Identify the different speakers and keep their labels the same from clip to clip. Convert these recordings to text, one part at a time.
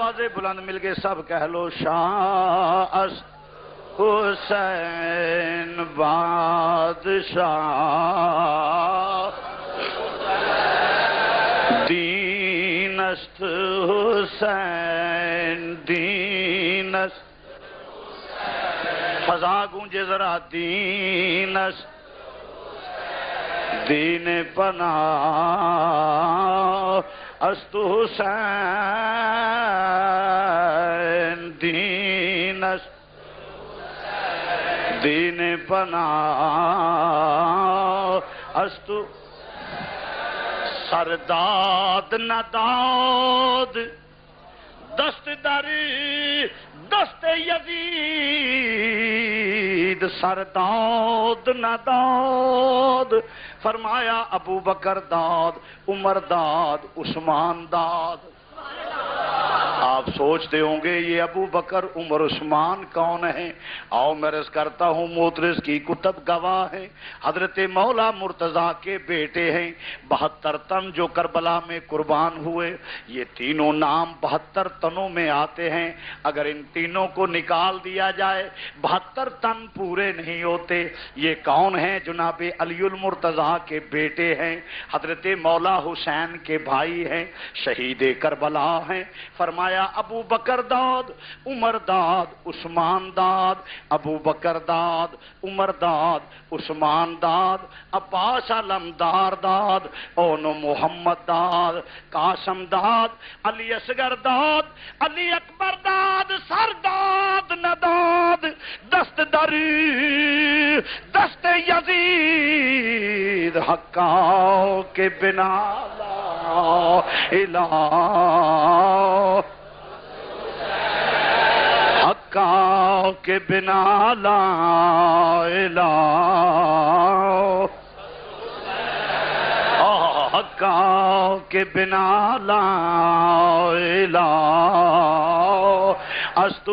Speaker 1: آوازیں بلند مل کے سب کہہ لو شاہ حسین بادشاہ دین است حسین دین است فضا گونجے ذرا دین است دین پناہ است حسین دین است دین پناہ است سرداد نداد دست در دست یزید سرداد نداد فرمایا ابو بکر داد عمر داد عثمان داد آپ سوچتے ہوں گے یہ ابو بکر عمر عثمان کون ہیں؟ آؤ میں عرض کرتا ہوں مدرس کی کتب گواہ ہیں حضرت مولا مرتضیٰ کے بیٹے ہیں 72 تن جو کربلا میں قربان ہوئے یہ تینوں نام 72 تنوں میں آتے ہیں اگر ان تینوں کو نکال دیا جائے 72 تن پورے نہیں ہوتے یہ کون ہیں؟ جناب علی المرتضیٰ کے بیٹے ہیں حضرت مولا حسین کے بھائی ہیں شہید کربلا ہیں فرمایا ابو بکر داد عمر داد عثمان داد ابو بکر داد عمر داد عثمان داد عباس علمدار داد اون محمد داد قاسم داد علی اصغر داد علی اکبر داد سرداد نداد دست در دست یزید حقا کے بنا لا الہ حقا کے بنا لا الہ حقا کے بنا لا الہ است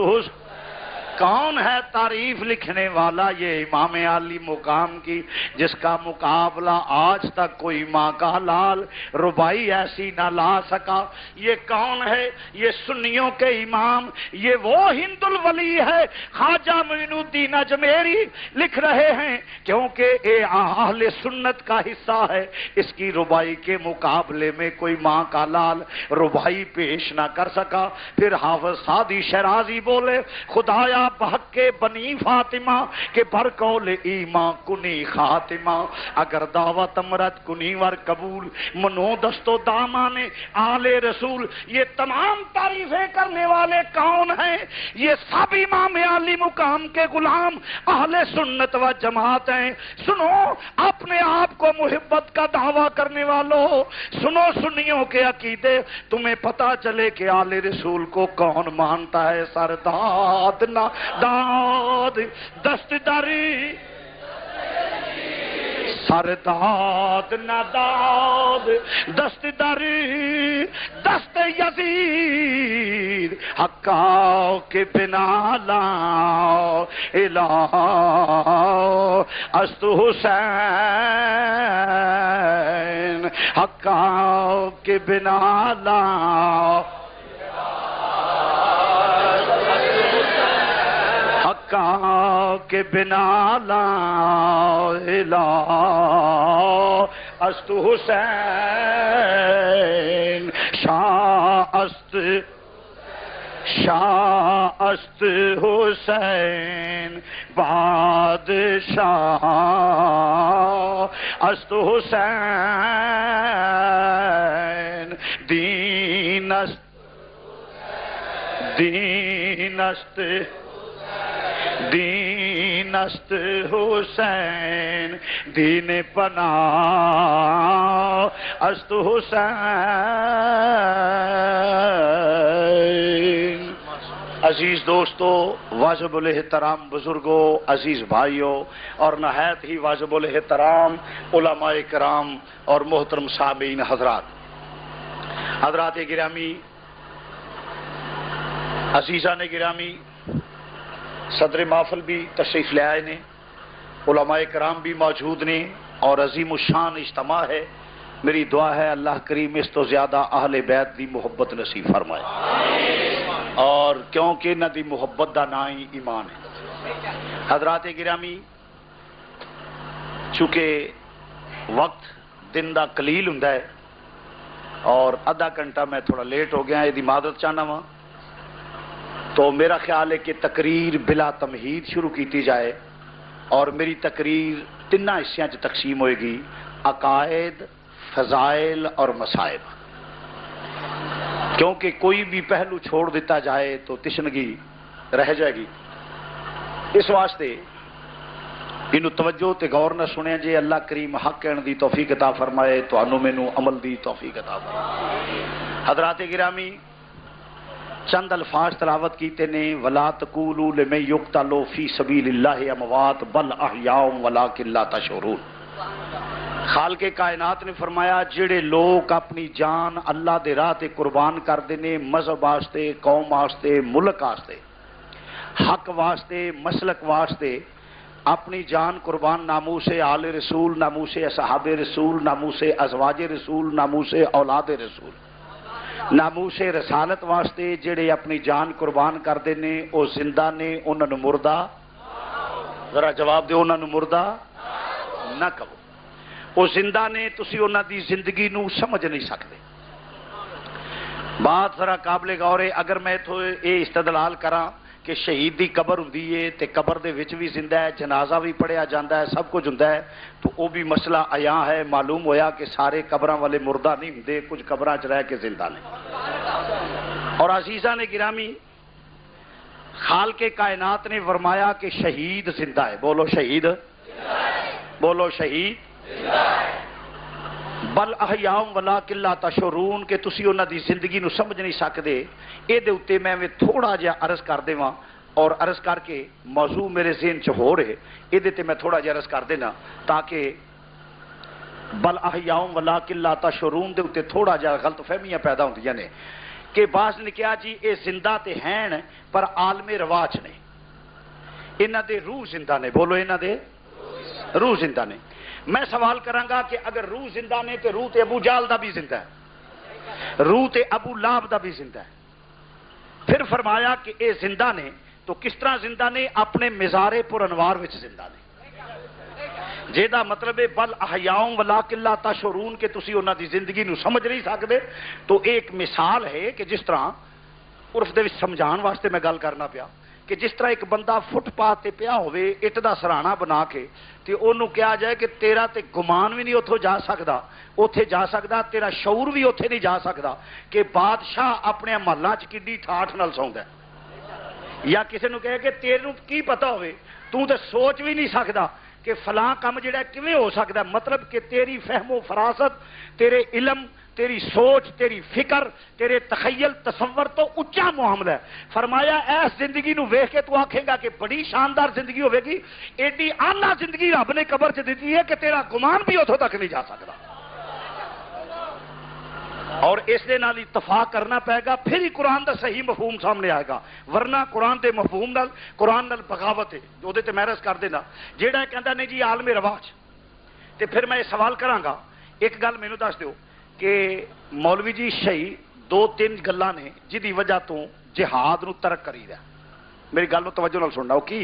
Speaker 1: کون ہے تعریف لکھنے والا؟ یہ امام عالی مقام کی جس کا مقابلہ آج تک کوئی ماں کا لال ربائی ایسی نہ لا سکا یہ کون ہے؟ یہ سنیوں کے امام یہ وہ ہند الولی ہے خواجہ معین الدین اجمیری لکھ رہے ہیں کیونکہ یہ اہل سنت کا حصہ ہے اس کی ربائی کے مقابلے میں کوئی ماں کا لال ربائی پیش نہ کر سکا پھر حافظ سعدی شیرازی بولے خدایا بحق کے بنی فاطمہ کے بر قول ایمان کنی خاتمہ اگر دعوت امرت کنی ور قبول منو دستو دامان آل رسول یہ تمام تعریفیں کرنے والے کون ہیں؟ یہ سب امام عالی مقام کے غلام اہل سنت و جماعت ہیں سنو اپنے آپ کو محبت کا دعویٰ کرنے والوں سنو سنیوں کے عقیدے تمہیں پتا چلے کہ آل رسول کو کون مانتا ہے سرداد نہ داد دست دری سرداد نداد دست دری دست یزید حقا کے بنا لا الہ است حسین حقا کے بنا لا کے بنا لا الہ است حسین شاہ است حسین بادشاہ است حسین دین است دین است دین است حسین دین پناہ است حسین عزیز دوستو واجب الاحترام بزرگوں عزیز بھائیوں اور نہایت ہی واجب الاحترام علماء کرام اور محترم سامعین حضرات گرامی عزیزان گرامی صدر محفل بھی تشریف لے آئے نے علماء کرام بھی موجود نے اور عظیم الشان اجتماع ہے میری دعا ہے اللہ کریم اس تو زیادہ اہل بیت دی محبت نصیب فرمائے اور کیونکہ انہاں دی محبت دا نام ہی ایمان ہے۔ حضرات گرامی، چونکہ وقت دن دا قلیل ہوندا ہے اور آدھا گھنٹہ میں تھوڑا لیٹ ہو گیا، یہ معذرت چاہنا وا، تو میرا خیال ہے کہ تقریر بلا تمہید شروع کیتی جائے، اور میری تقریر تینوں حصوں چ تقسیم ہوئے گی: عقائد، فضائل اور مصائب، کیونکہ کوئی بھی پہلو چھوڑ دیتا جائے تو تشنگی رہ جائے گی۔ اس واسطے انہوں توجہ تے غور نہ سنیا جے، اللہ کریم حق کہنے دی توفیق عطا فرمائے، تو انہوں مینوں عمل دی توفیق عطا فرمائے۔ حضرات گرامی، چند الفاظ تلاوت کیتے نے: ولا تقولوا لمن يقتل في سبيل الله اموات بل احياء ولكن لا تشعرون۔ خالق کائنات نے فرمایا جڑے لوگ اپنی جان اللہ دے راہ تے قربان کردے نے، مذہب واسطے، قوم واسطے، ملک واسطے، حق واسطے، مسلک واسطے اپنی جان قربان، ناموس آل رسول، ناموس اصحاب رسول، ناموس ازواج رسول، ناموس اولاد رسول، ناموس رسالت واسطے جڑے اپنی جان قربان کردے نے، او زندہ نے، انہاں نوں مردہ، ذرا جواب دیو، انہاں نوں مردہ نہ کہو۔ وہ زندہ نے، تسی انہاں دی زندگی نو سمجھ نہیں سکتے۔ بات ذرا قابل غور ہے۔ اگر میں تو یہ استدلال کراں کہ شہید دی قبر ہوندی ہے تے قبر دے وچ بھی زندہ ہے، جنازہ بھی پڑھیا جاندا ہے، سب کچھ ہوندا ہے، تو وہ بھی مسئلہ عیاں ہے۔ معلوم ہویا کہ سارے قبراں والے مردہ نہیں ہوندے، کچھ قبراں چ رہ کے زندہ نے۔ اور عزیزاں نے گرامی، خالق کائنات نے فرمایا کہ شہید زندہ ہے۔ بولو شہید، بولو شہید، بل احیاء ولکن لا تشعرون، کہ تسی انہاں دی زندگی نو سمجھ نہیں سکدے۔ اے دے اوتے میں تھوڑا جہا عرض کر دیواں، اور عرض کر کے موضوع میرے ذہن چ ہو رہے، اے دے تے میں تھوڑا جہا عرض کر دینا تاکہ بل احیاء ولکن لا تشعرون دے اوتے تھوڑا جہا غلط فہمیاں پیدا ہوندیاں نے کہ بعض نے کہا جی اے زندہ تے ہیں پر عالم رواج نے، انہاں دے روح زندہ نے۔ بولو انہاں دے روح زندہ نے۔ میں سوال کراں گا کہ اگر روح زندہ نے تو روح تے ابو جال دا بھی زندہ ہے، روح تے ابو لہب دا بھی زندہ ہے۔ پھر فرمایا کہ اے زندہ نے، تو کس طرح زندہ نے؟ اپنے مزار پر انوار وچ زندہ نے، جیدا مطلب ہے بل احیاء ولکن لا تشعرون کہ تسی انہاں دی زندگی نو سمجھ نہیں سکدے۔ تو ایک مثال ہے کہ جس طرح عرف دے وچ سمجھان واسطے میں گل کرنا پیا کہ جس طرح ایک بندہ فٹ پاتھ تے پیا ہوئے اٹ دا سرانا بنا کے تے انہوں کہا جائے کہ تیرا تے گمان بھی نہیں اتھوں جا سکدا، اوتھے جا سکدا، تیرا شعور بھی اوتھے نہیں جا سکدا کہ بادشاہ اپنے محلاں چ کڈی ٹھاٹھ نال سوندا ہے۔ یا کسی نو کہے کہ تیرے کی پتہ ہوئے، تو تے سوچ بھی نہیں سکدا کہ فلاں کام جڑا کیویں ہو سکدا ہے۔ مطلب کہ تیری فہم و فراست، تیرے علم، تیری سوچ، تیری فکر، تیرے تخیل، تصور تو اچا معاملہ ہے۔ فرمایا ایس زندگی نو ویکھ کے تو آکھے گا کہ بڑی شاندار زندگی ہوے گی، ایڈی اعلیٰ زندگی رب نے قبر چ دتی ہے کہ تیرا گمان بھی اتھوں تک نہیں جا سکتا۔ اور اس دے نال اتفاق کرنا پائے گا، پھر ہی قرآن دا صحیح مفہوم سامنے آئے گا، ورنہ قرآن دے مفہوم نال قرآن نال بغاوت ہے۔ جو دے تے میں عرض کر دینا جیڑا کہندا نہیں جی عالم رواج، تے پھر میں یہ سوال کراں گا، ایک گل مینوں دس دیو کہ مولوی جی شہی دو تین گلاں نے جدی وجہ تو جہاد نو ترک کری دا۔ میری گل نو توجہ نال سننا، کی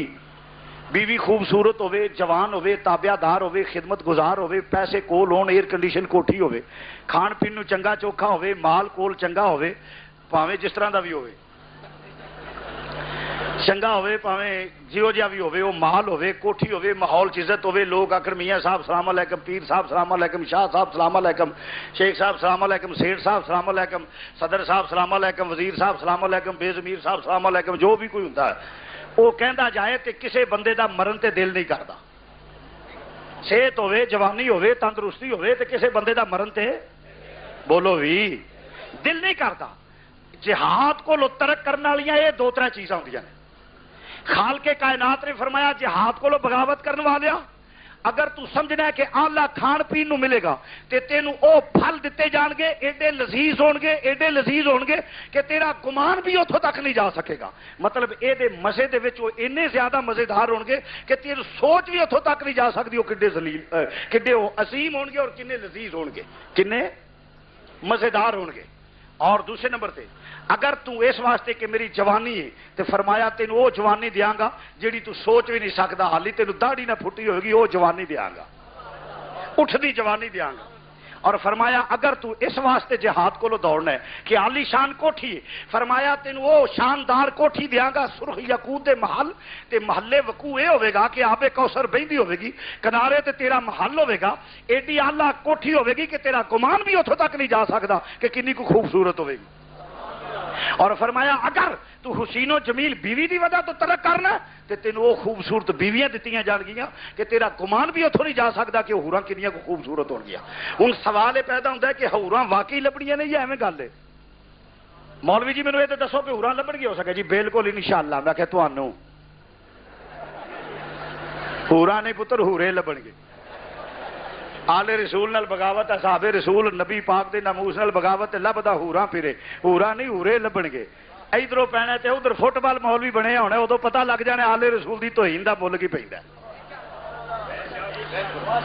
Speaker 1: بیوی خوبصورت ہوے، جوان ہوے، تابعہ دار ہوے، خدمت گزار ہوے، پیسے کول ہون، ایئر کنڈیشن کوٹھی ہوے، کھان پین نو چنگا چوکھا ہوے، مال کول چنگا ہوے، پاویں جس طرح دا بھی ہوے، چنگا ہوے، پاویں جیو جہا بھی ہوے، وہ مال ہوے، کوٹھی ہوے، ماحول عزت ہوے، لوگ آخر میاں صاحب سلام علیکم، پیر صاحب سلام علیکم، شاہ صاحب سلام علیکم، شیخ صاحب سلام علیکم، سیٹھ صاحب سلام علیکم، صدر صاحب سلام علیکم، وزیر صاحب سلام علیکم، بے ضمیر صاحب سلام علیکم، جو بھی کوئی ہوتا ہے وہ کہندا جائے تے کسے بندے دا مرن تے دل نہیں کردا۔ صحت ہوے، جوانی ہوے، تندرستی ہوے تے کسے بندے دا مرن تے بولو بھی دل نہیں کردا۔ جہاد کو ترک کرنے والیاں یہ دو ترے چیزاں ہوندیاں نے۔ خالق کائنات نے فرمایا جہاد کو بغاوت کرنے والیا، اگر تو سمجھنا ہے کہ آلہ کھان پین نو ملے گا تے تینوں او پھل دتے جان گے، ایڈے لذیذ ہون گے، ایڈے لذیذ ہون گے کہ تیرا گمان بھی اتھوں تک نہیں جا سکے گا۔ مطلب اے دے مزے دے وچ وہ اینے زیادہ مزیدار ہون گے کہ تیری سوچ بھی اتھوں تک نہیں جا سکتی، وہ کڈے ذلیل کڈے وہ عظیم ہون گے اور کنے لذیذ ہون گے، کنے مزیدار ہون گے۔ اور دوسرے نمبر تے اگر تو اس واسطے کہ میری جوانی ہے تو فرمایا تینوں وہ جوانی دیاں گا جیڑی تو سوچ بھی نہیں سکتا، حالی تینوں داڑھی نہ پھٹی ہوئے گی، وہ جوانی دیاں گا، اٹھدی جوانی دیاں گا۔ اور فرمایا اگر تو اس واسطے جہاد کو دوڑنا ہے کہ عالی شان کوٹھی ہے، فرمایا تینوں وہ شاندار کوٹھی دیاں گا سرخ یاقوت دے محل تے محلے وقوع یہ ہوئے گا کہ آب کوثر بہندی ہوئے گی کنارے تے تیرا محل ہوئے گا، ایڈی اعلیٰ کوٹھی ہوئے گی کہ تیرا گمان بھی اتھوں تک نہیں جا سکتا کہ کنی کو خوبصورت ہوئے گی۔ اور فرمایا اگر تو حسین و جمیل بیوی دی وجہ تو ترک کرنا تے تینوں وہ خوبصورت بیویاں دتیاں جان گیاں کہ تیرا گمان بھی اتھوں نہیں جا سکتا کہ حوراں کنیاں کو خوبصورت ہو گیا۔ ہن سوال یہ پیدا ہوتا ہے کہ حوراں واقعی لبڑیاں نہیں یا ایویں گل ہے؟ مولوی جی مینوں یہ تے دسو کہ حوراں لبڑ گئی ہو سکے؟ جی بالکل انشاءاللہ۔ میں کہ تانوں حوراں نہیں پتر حورے لبڑ گے۔ آل رسول نال بغاوت، اصحاب رسول نبی پاک دے ناموس نال بغاوت لبدا حوراں پھرے، حوراں نہیں حورے لبن گے۔ ادھروں پینا تے ادھر فٹ بال مولوی بنے ہونے، ادو پتہ لگ جانے آل رسول دی توہین دا مل کی پیندا۔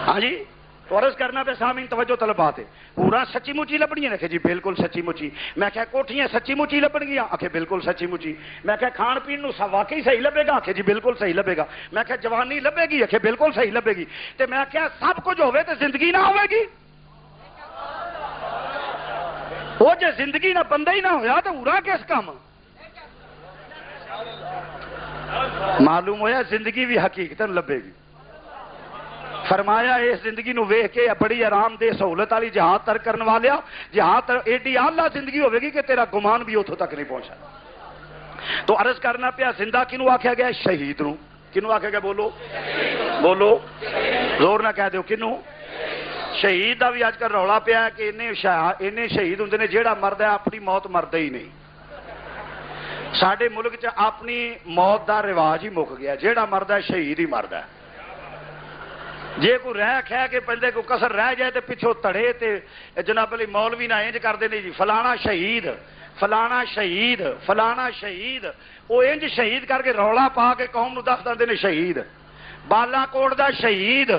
Speaker 1: ہاں جی تو عرض کرنا پہ سامعین توجہ طلبات ہے، حوراں سچی مچی لبنیاں نے کہ جی بالکل سچی مچی۔ میں کہ کوٹھیاں سچی مچی لبن گیا؟ آکھے بالکل سچی مچی۔ میں کہ کھان پین نو واقعی صحیح لبے گا؟ آکھے جی بالکل صحیح لبے گا۔ میں کہ جوانی لبے گی؟ آکھے بالکل صحیح لبے گی۔ تے میں کہ سب کچھ ہوئے تے زندگی نہ ہوئے گی؟ وہ جے زندگی نہ بندہ ہی نہ ہویا تو حوراں کس کام؟ معلوم ہویا زندگی بھی حقیقتاً لبے گی۔ فرمایا اس زندگی نو ویکھ کے بڑی آرام دہ سہولت والی جہاد ترک کرنے والیا، جہاد ایڈی اعلیٰ زندگی ہوے گی کہ تیرا گمان بھی اتوں تک نہیں پہنچا۔ تو عرض کرنا پیا زندہ کنو آکھیا گیا؟ شہید نو۔ کنو آکھیا گیا؟ بولو بولو زور نہ کہہ دیو کنو؟ شہید دا بھی اج کل رولا پیا کہ انہیں شہید ہوندے نے جیڑا مرد ہے اپنی موت مرد ہی نہیں۔ ساڈے ملک چ اپنی موت دا رواج ہی مک گیا، جیڑا مرد ہے شہید ہی مرد ہے۔ جے کوئی رہ کھہ کے پہلے کوئی کسر رہ جائے تے پچھوں تڑے تے جناب علی مولوی نہ انج کردے نے جی فلانا شہید فلانا شہید فلانا شہید، وہ انج شہید کر کے رولا پا کے قوم نو دس دے نے شہید، بالا کوٹ دا شہید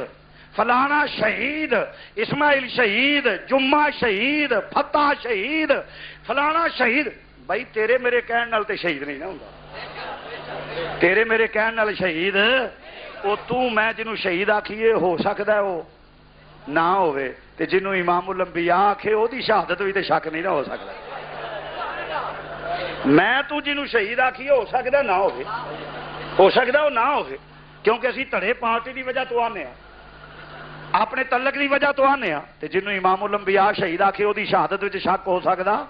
Speaker 1: فلانا شہید، اسماعیل شہید، جمعہ شہید، فتح شہید، فلانا شہید۔ بھائی تیرے میرے کہن نال تے شہید نہیں نہ ہوندا، تیرے میرے کہن نال شہید وہ تو میں جنوں شہید آکھیے ہو سکتا ہے وہ نہ ہوئے، تے جنوں امام الانبیاء آکھے او دی شہادت بھی تے شک نہیں نہ ہو سکتا۔ میں تو جنوں شہید آکھیے ہو سکتا نہ ہوئے، ہو سکتا وہ نہ ہوئے، کیونکہ اسی تڑے پارٹی دی وجہ تو آنے ہیں، اپنے تعلق دی وجہ تو آنے ہیں، تے جنوں امام الانبیاء شہید آکھے او دی شہادت وچ شک ہو سکتا؟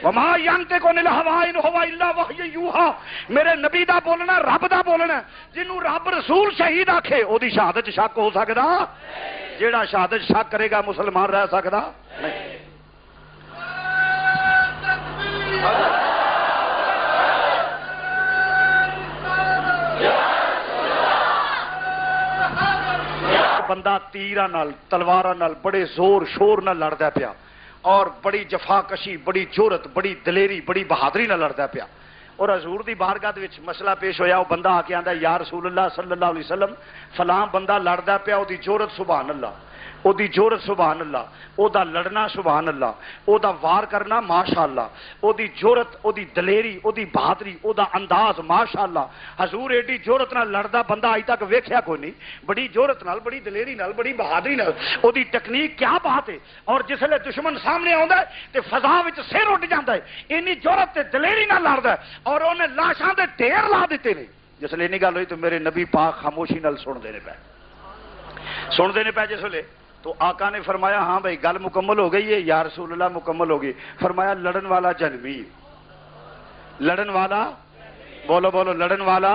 Speaker 1: وما ينطق عن الهوى ان هو الا وحي يوحى، میرے نبی دا بولنا رب دا بولنا، جنوں رب رسول شہید آکھے او دی شہادت شک ہو سکدا؟ جیڑا شہادت شک کرے گا مسلمان رہ سکدا نہیں۔ بندہ تیراں نال تلواراں نال بڑے زور شور نال لڑدا پیا اور بڑی جفا کشی، بڑی جرت، بڑی دلیری، بڑی بہادری نہ لڑتا پیا، اور حضور دی بارگاہ وچ مسئلہ پیش ہویا، وہ بندہ آ کے آندا یا رسول اللہ صلی اللہ علیہ وسلم فلاں بندہ لڑدا پیا، او دی جرت سبحان اللہ، او دی جرت سبحان اللہ، او دا لڑنا سبحان اللہ، او دا وار کرنا ماشاءاللہ، او دی جرت، او دی دلیری، او دی بہادری، او دا انداز ماشاءاللہ۔ حضور ایڈی جرت نال لڑدا بندہ اج تک ویکھیا کوئی نہیں، بڑی جرت نال، بڑی دلیری نال، بڑی بہادری نال، او دی ٹیکنیک کیا بات ہے۔ اور جسلے دشمن سامنے آوندا ہے تے فضا وچ سر اٹھ جاندا ہے، اینی جرت تے دلیری نال لڑدا ہے، اور اونے لاشاں دے ڈھیر لا دتے نے۔ جسلے اینی گل ہوئی تو میرے نبی پاک خاموشی نال سن دے پے جسلے تو آقا نے فرمایا ہاں بھائی گل مکمل ہو گئی ہے یا رسول اللہ مکمل ہو گئی؟ فرمایا لڑن والا جنمی، لڑن والا بولو بولو لڑن والا۔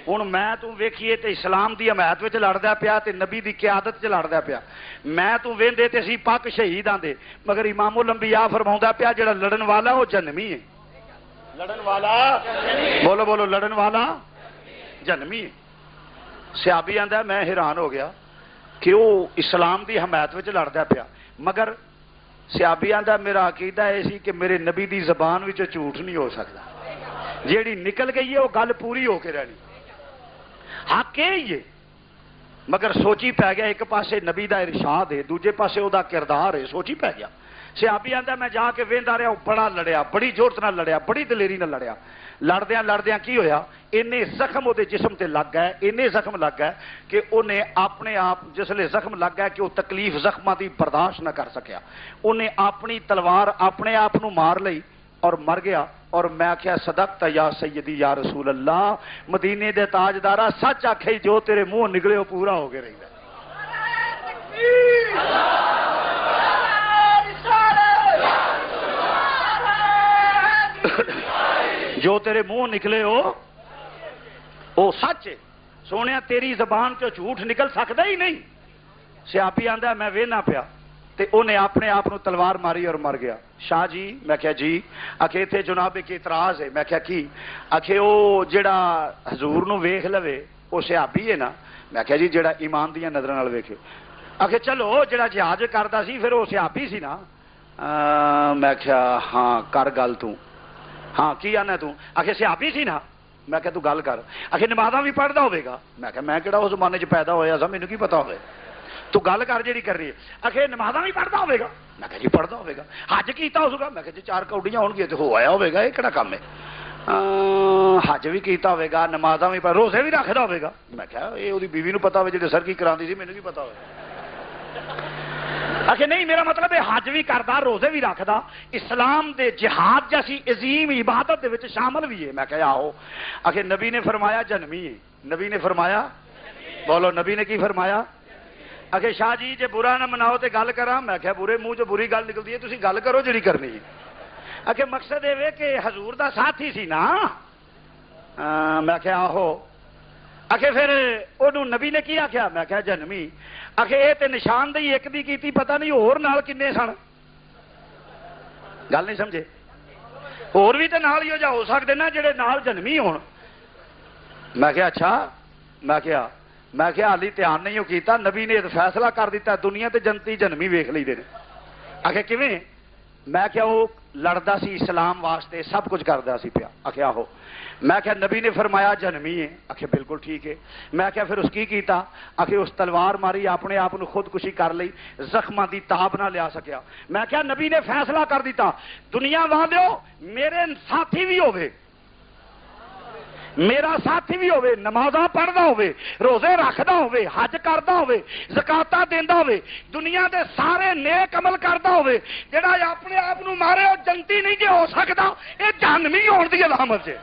Speaker 1: ہوں میں تو ویکھیے تے اسلام دی حمایت وچ لڑدا پیا تے نبی دی قیادت وچ لڑدا پیا، میں تو ویندے تے اسی پاک شہید آندے، مگر امام الانبیاء فرماوندا پیا جڑا لڑن والا وہ جنمی ہے، لڑن والا بولو بولو لڑن والا جنمی ہے۔ صحابی آندا میں حیران ہو گیا کہ وہ اسلام دی حمایت وچ لڑدا پیا، مگر صحابی آندا میرا عقیدہ ہے سی کہ میرے نبی دی زبان وچ جھوٹ نہیں ہو سکتا، جیڑی نکل گئی ہے وہ گل پوری ہو کے رہنی، حق ہے، مگر سوچی پی گیا ایک پاسے نبی دا ارشاد ہے، دوجے پاسے او دا کردار ہے، سوچی پی گیا صحابی آندا میں جا کے ویندا رہا، بڑا لڑیا، بڑی جورت نال لڑیا، بڑی دلیری نال لڑیا، لڑدیاں کی ہویا، اینے زخم وہ جسم تے لگ گئے، اینے زخم لگ گئے کہ انہیں اپنے آپ جسلے زخم لگ گیا کہ وہ تکلیف زخماں دی برداشت نہ کر سکیا، انہیں اپنی تلوار اپنے آپ نو مار لئی اور مر گیا۔ اور میں آخیا صدقت یا سیدی یا رسول اللہ، مدینے دے تاجدارا سچ آکھے جو تیرے منہ نکلے وہ پورا ہو کے رہتا۔ جو تیرے منہ نکلے وہ سچ ہے۔ سونے تیری زبان چو جھوٹ نکل سکتا ہی نہیں۔ سیاپی آندا میں وینا پیا تے انہیں اپنے آپ نو تلوار ماری اور مر گیا۔ شاہ جی میں کہا جی، آکھے تھے جناب کے اعتراض ہے۔ میں کہا کی؟ آکھے او جڑا حضور نو ویکھ لوے وہ صحابی ہے نا؟ میں کہا جی جڑا ایمان دیاں نظراں نال ویکھے۔ آکھے چلو جڑا جہاد کردا سی پھر وہ صحابی سی نا؟ میں کہا ہاں کر گل تو، ہاں کی آنا تو؟ آخر صحابی سی نا؟ میں کہ تو گل کر۔ آخر نمازاں بھی پڑھتا ہوئے گا؟ میں کہ میں کہڑا اس زمانے چ پیدا ہویا سا، مینوں کی پتا ہوئے؟ تو گل کر جیڑی کر رہی ہے۔ آخر نمازاں بھی پڑھتا ہوئے گا؟ میں کہ جی پڑھتا ہوئے گا۔ حج کیتا ہوگا؟ میں کہ جی 4 کوڑیاں ہون گیا تو ہو آیا ہوئے گا، یہ کہڑا کام ہے؟ حج بھی کیتا ہوئے گا، نمازاں بھی پڑھ، روزے بھی رکھدا ہوئے گا؟ میں کہ یہ وہی بیوی نو پتا ہوئے جی سر کی کراندی سی، مینوں کی پتا ہوئے؟ آخر نہیں میرا مطلب ہے حج بھی کردا، روزے بھی رکھدا، اسلام دے جہاد جیسی عظیم عبادت دے وچ شامل بھی ہے۔ میں کہا آؤ۔ آخر نبی نے فرمایا جنمی ہے۔ نبی نے فرمایا، بولو نبی نے کی فرمایا؟ آخر شاہ جی جے برا نہ مناؤ تے گل کراں؟ میں کہا برے منہ جو بری گل نکلتی ہے تسی گل کرو جڑی کرنی ہے۔ آخر مقصد یہ کہ حضور دا ساتھی سی نا؟ میں کہا آہو۔ آخر پھر انہوں نبی نے کی آخیا؟ میں کہا جنمی۔ آخر یہ تے نشاندہی ایک دی کیتی، پتہ نہیں اور نال کنے سن؟ گل نہیں سمجھے؟ اور بھی تے نال ہی ہو سکتے نا جڑے نال جنمی ہون۔ میں کہا اچھا؟ میں کہا حالی دھیان نہیں ہو کیتا، نبی نے فیصلہ کر دیتا دنیا تے جنتی جنمی ویکھ لیندے نے۔ آخر کیویں؟ میں کہا وہ لڑدا سی اسلام واسطے، سب کچھ کردا سی پیا۔ آخر آہو۔ میں کہا نبی نے فرمایا جنمی ہے۔ آخر بالکل ٹھیک ہے۔ میں کہا پھر اس کی کیتا؟ آخر اس تلوار ماری، اپنے آپ کو خودکشی کر لی، زخماں دی تاب نہ لیا سکیا۔ میں کہا نبی نے فیصلہ کر دیتا دنیا والو میرے ساتھی بھی ہوئے، میرا ساتھی بھی ہوئے، نمازاں پڑھدا ہوئے، روزے رکھدا ہوئے، حج کردا ہوئے، زکاتاں دیندا ہوئے، دنیا دے سارے نیک عمل کردا ہوئے، جڑا اپنے آپ نو مارے وہ جنتی نہیں جے ہو سکدا، یہ جہنمی ہون دی علامت ہے۔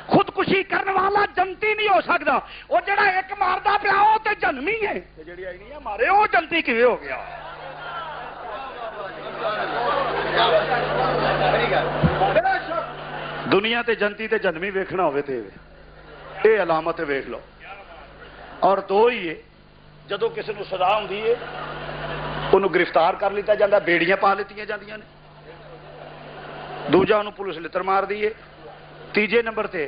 Speaker 1: خودکشی کرنے والا جنتی نہیں ہو سکتا، وہ جڑا ایک ماردا پیا وہ تے جنمی ہے، جڑی آئی نہیں مارے وہ جنتی کیویں ہو گیا؟ دنیا تے جنتی تے جنمی ویکھنا ہوئے تے اے علامت ویکھ لو۔ اور دو ہی ہے، جدو کسی نو سزا ہوندی ہے انہوں گرفتار کر لیتا جاتا، بیڑیاں پا لیتیاں جاندیاں نے، دوجا انہوں پولیس لتر مار دیے، تیجے نمبر تے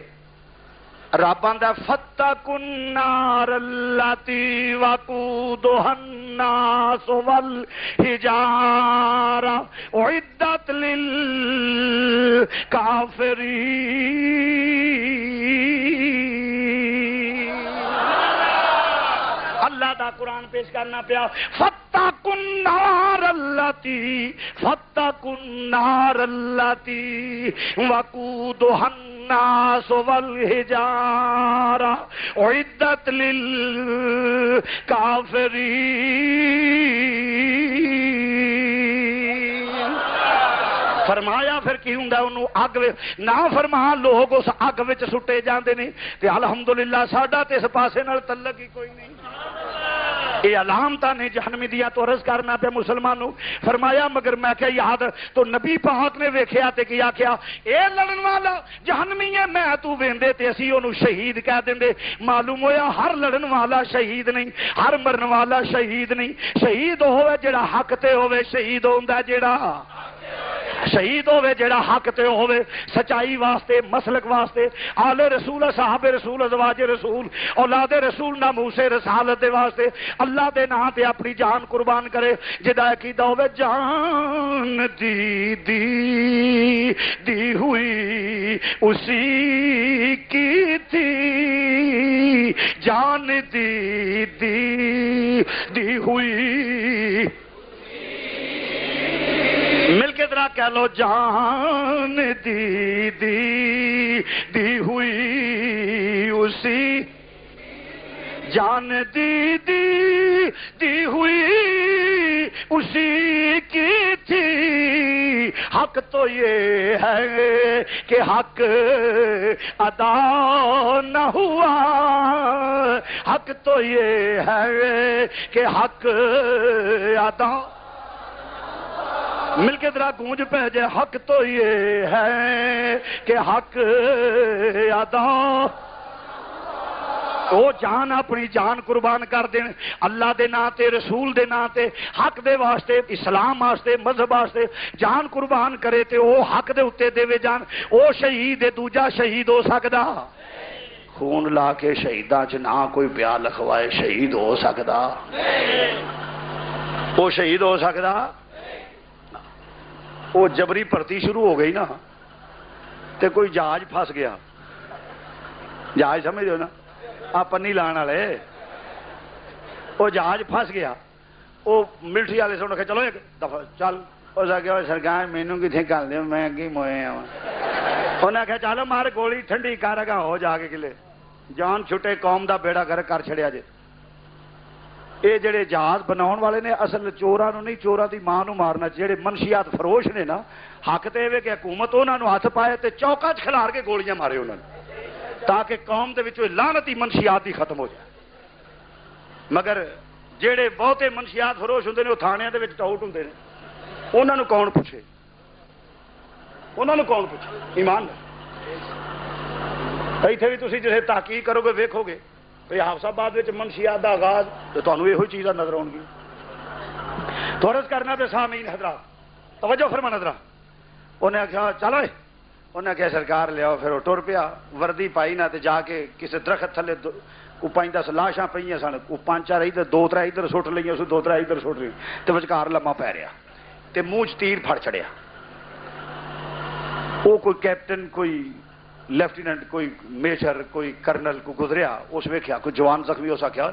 Speaker 1: رب آندا فاتقوا النار اللاتی وقودها الناس والحجارہ اعدت للکافرین۔ اللہ دا قرآن پیش کرنا پیا، فاتقوا النار اللاتی، فاتقوا النار اللاتی وقودها الناس والحجارہ اعدت للکافرین۔ فرمایا پھر کی ہوں انہوں اگ نہ فرما لوگ اس اگ وچ سٹے جاندے نے تے الحمدللہ ساڈا تے اس پاسے نال تعلق ہی کوئی نہیں۔ یہ علامتاں نے جہنمی دیا تو عرض کرنا پہ مسلمانوں۔ فرمایا مگر میں کہ یاد تو نبی پاک نے ویکھیا تے کیا کیا اے لڑن والا جہنمی ہے، میں تو ویندے تے اسی انہوں شہید کہہ دیندے۔ معلوم ہویا ہر لڑن والا شہید نہیں، ہر مرن والا شہید نہیں۔ شہید ہوئے جڑا حق تے ہوئے، شہید ہوندا جڑا شہید ہوے جڑا حق تے ہوے سچائی واسطے مسلک واسطے آل رسول صحاب رسول ازواج رسول اولاد رسول ناموس رسالت دے واسطے اللہ دے نام تے اپنی جان قربان کرے جدا عقیدہ ہوے جان دی ہوئی اسی کی تھی جان دی ہوئی مل کے ذرا کہہ لو جان دی ہوئی اسی جان دی ہوئی اسی کی تھی حق تو یہ ہے کہ حق ادا نہ ہوا حق تو یہ ہے کہ حق ادا مل کے ذرا گونج پہ جائے حق تو یہ ہے کہ حق ادا وہ جان اپنی جان قربان کر دین اللہ دے نام تے رسول دے نام تے حق دے واسطے اسلام واسطے مذہب واسطے جان قربان کرے تے وہ حق دے اتے دے جان وہ شہید دوجا شہید ہو سکدا خون لا کے شہیداں چ نہ کوئی پیا لکھوائے شہید ہو سکدا وہ شہید ہو سکدا وہ جبری بھرتی شروع ہو گئی نا تے کوئی جہاز پھس گیا جہاز سمجھ ہو نا آپ پنی لان والے وہ جہاز پھس گیا وہ ملٹری والے سن کے چلو ایک دفعہ چل اس آخیا سرکار مینوں کتنے کر دیں میں کی موئے آ انہیں آخیا چلو مار گولی ٹھنڈی کر گا ہو جا کے کلے جان چھٹے قوم دا بیڑا کر چھڑیا جے یہ جڑے جہاز بناؤن والے نے اصل چوراں نو نہیں چوراں دی ماں نو مارنا جڑے منشیات فروش نے نا حق تے وے کہ حکومت انہاں نو ہاتھ پائے تے چوکا چ کھلار کے گولیاں مارے انہاں نے تاکہ قوم دے وچوں لعنتی منشیات دی ختم ہو جائے مگر جڑے بہتے منشیات فروش ہوندے نے وہ تھانیاں دے وچ ٹاؤٹ ہوندے نے انہاں نو کون پوچھے انہاں نو کون پوچھے ایمان ایتھے بھی تسی جسے تحقیق کرو گے ویکھو گے بھئی حافظ آباد منشیات کا آغاز تو تمہیں یہ چیزاں نظر آؤ گی تو عرض کرنا پہ سامعین حضرات توجہ فرما نظر انہیں آخیا چلو انہیں آخیا سرکار لیا پھر وہ ٹر پیا وردی پائی نہ تے جا کے کسی درخت تھلے کو 5-10 لاشاں پہ سن کو 5-4 ادھر 2-3 ادھر سٹ لی اس 2-3 ادھر سٹ لی تو وچکار لما پی رہا تے منہ تیر پھڑ چڑیا وہ کوئی کیپٹن کوئی لیفٹیننٹ کوئی میجر کوئی کرنل کو گزریا اس ویکھیا کوئی جوان زخمی ہو سکیا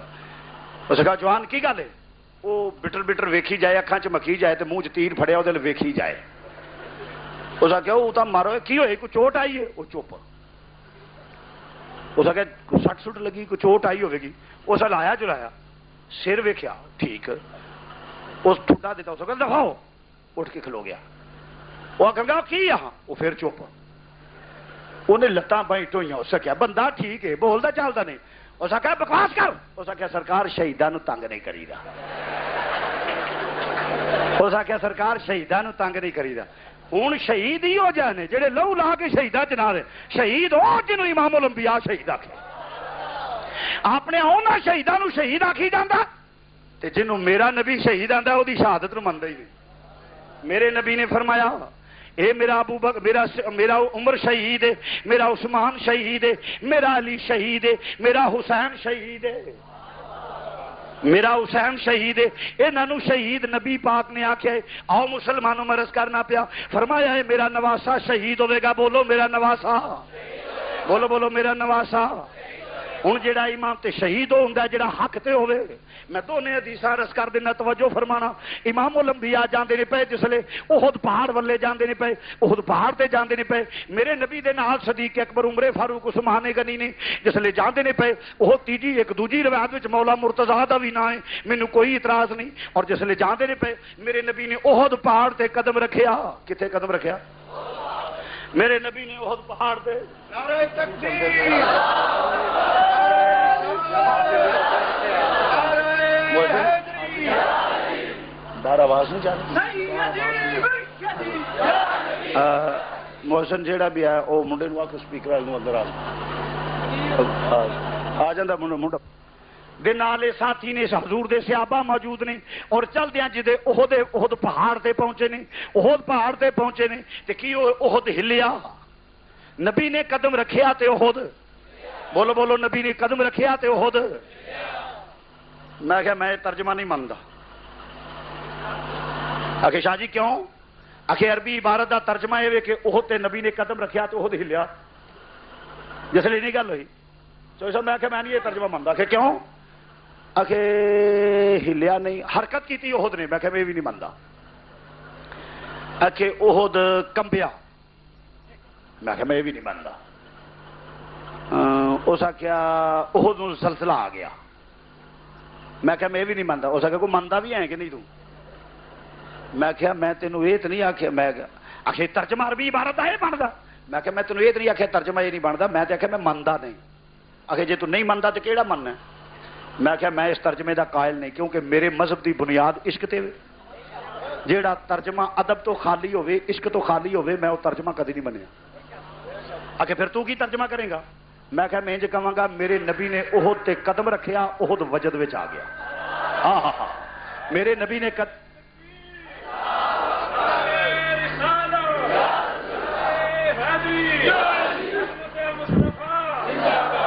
Speaker 1: اس کہا جوان کی گل ہے وہ بٹر ویکھی جائے اکھاں چ مکھی جائے تے منہ چ تیر پھڑیا وہ ویکھی جائے اس آخیا وہ تو مارو کی ہوئے کوئی چوٹ آئی ہے وہ چپ اس آخیا کوئی سٹ سٹ لگی کوئی چوٹ آئی ہوے گی اس لایا چلایا سر ویکھیا ٹھیک اس ٹھڈا دیتا اس کہ دفاع اٹھ کے کھلو گیا وہ آخر کی یہاں وہ پھر چپ انہیں لتاں بائی ٹوئیاں اس کیا بندہ ٹھیک ہے بولتا چلتا نہیں اس آخیا بکواس کر اس آخیا سرکار شہیداں تنگ نہیں کری دا اس آخیا سرکار شہیداں تنگ نہیں کری دا ہوں شہید ہی ہو جانے جڑے لہو لا کے شہیداں چ نہ رہے شہید ہو جنوں امام الانبیاء شہید آکھے اپنے انہاں شہیداں نو شہید آکھی جاندا تے جنوں میرا نبی شہید آندا وہ شہادت نو مندا ہی نہیں میرے نبی نے فرمایا اے میرا ابو بکر میرا عمر شہید ہے میرا عثمان شہید ہے میرا علی شہید ہے میرا حسین شہید ہے میرا حسین شہید ہے انہوں شہید نبی پاک نے آخیا آؤ مسلمانوں میں عرض کرنا پیا فرمایا ہے میرا نواسا شہید ہوے گا بولو میرا نواسا بولو بولو میرا نواسا ہوں جڑا امام تے شہید ہوندا جڑا حق تے ہوے میں دونوں حدیثاں عرض کر دینا توجہ فرمانا امام الانبیاء جاندے نے پے جسلے احد پہاڑ والے جاندے نے پے احد پہاڑ تے جاندے نے پے میرے نبی دے نال صدیق اکبر عمر فاروق عثمان غنی نے جسلے جاندے نے پے وہ تیجی ایک دوجی روایت وچ مولا مرتضی دا بھی نام ہے مینوں کوئی اعتراض نہیں اور جسلے جاندے نے پے میرے نبی نے احد پہاڑ تے قدم رکھیا کتے قدم رکھیا میرے نبی نے احد پہاڑ تے نعرہ تکبیر دار آواز نہیں چاہتی محسن جیڑا بھی ہے وہ منڈے نو آ کے سپیکر والے اندر آ جاتا منڈا دے نالے ساتھی نے حضور دے صحابہ موجود نے اور چلدے ہیں جدے احد پہاڑ تے پہنچے نے احد پہاڑ تے پہنچے نے تے کی احد ہلیا نبی نے قدم رکھیا تے احد بولو بولو نبی نے قدم رکھیا تے احد میں کہا میں ترجمہ نہیں مانتا آخر شاہ جی کیوں آخر عربی عبارت دا ترجمہ یہ کہ احد تے نبی نے قدم رکھیا تے احد ہلیا جس لیے نہیں گل ہوئی تو میں کہ میں نہیں یہ ترجمہ مانتا آخر کیوں آخر ہلیا نہیں حرکت کی تھی احد نے میں کہ میں بھی نہیں مانتا آخر احد کمبیا میں کہ میں بھی نہیں مانتا اس آخیا احد نو سلسلہ آ گیا میں کہ میں بھی نہیں مانتا اس آخیا کوئی مانتا بھی ہے کہ نہیں تو میں کہا میں تینوں یہ تو نہیں آخیا میں آخر ترجمہ عربی عبارت ہے بنتا میں کہ میں تینوں یہ تو نہیں آخیا ترجمہ یہ نہیں بنتا میں تو آخیا میں منتا نہیں آخر جی تو نہیں منتا تو کہڑا مننا میں کہا میں اس ترجمے دا قائل نہیں کیونکہ میرے مذہب دی بنیاد عشق تے جیڑا ترجمہ ادب تو خالی ہوئے عشق تو خالی ہوئے میں وہ ترجمہ کدی نہیں بنیا آخر پھر تو کی ترجمہ کریں گا میں کہا میں انج کہاں گا میرے نبی نے احد تے قدم رکھیا احد وجد وچ آ گیا ہاں ہاں ہاں میرے نبی نے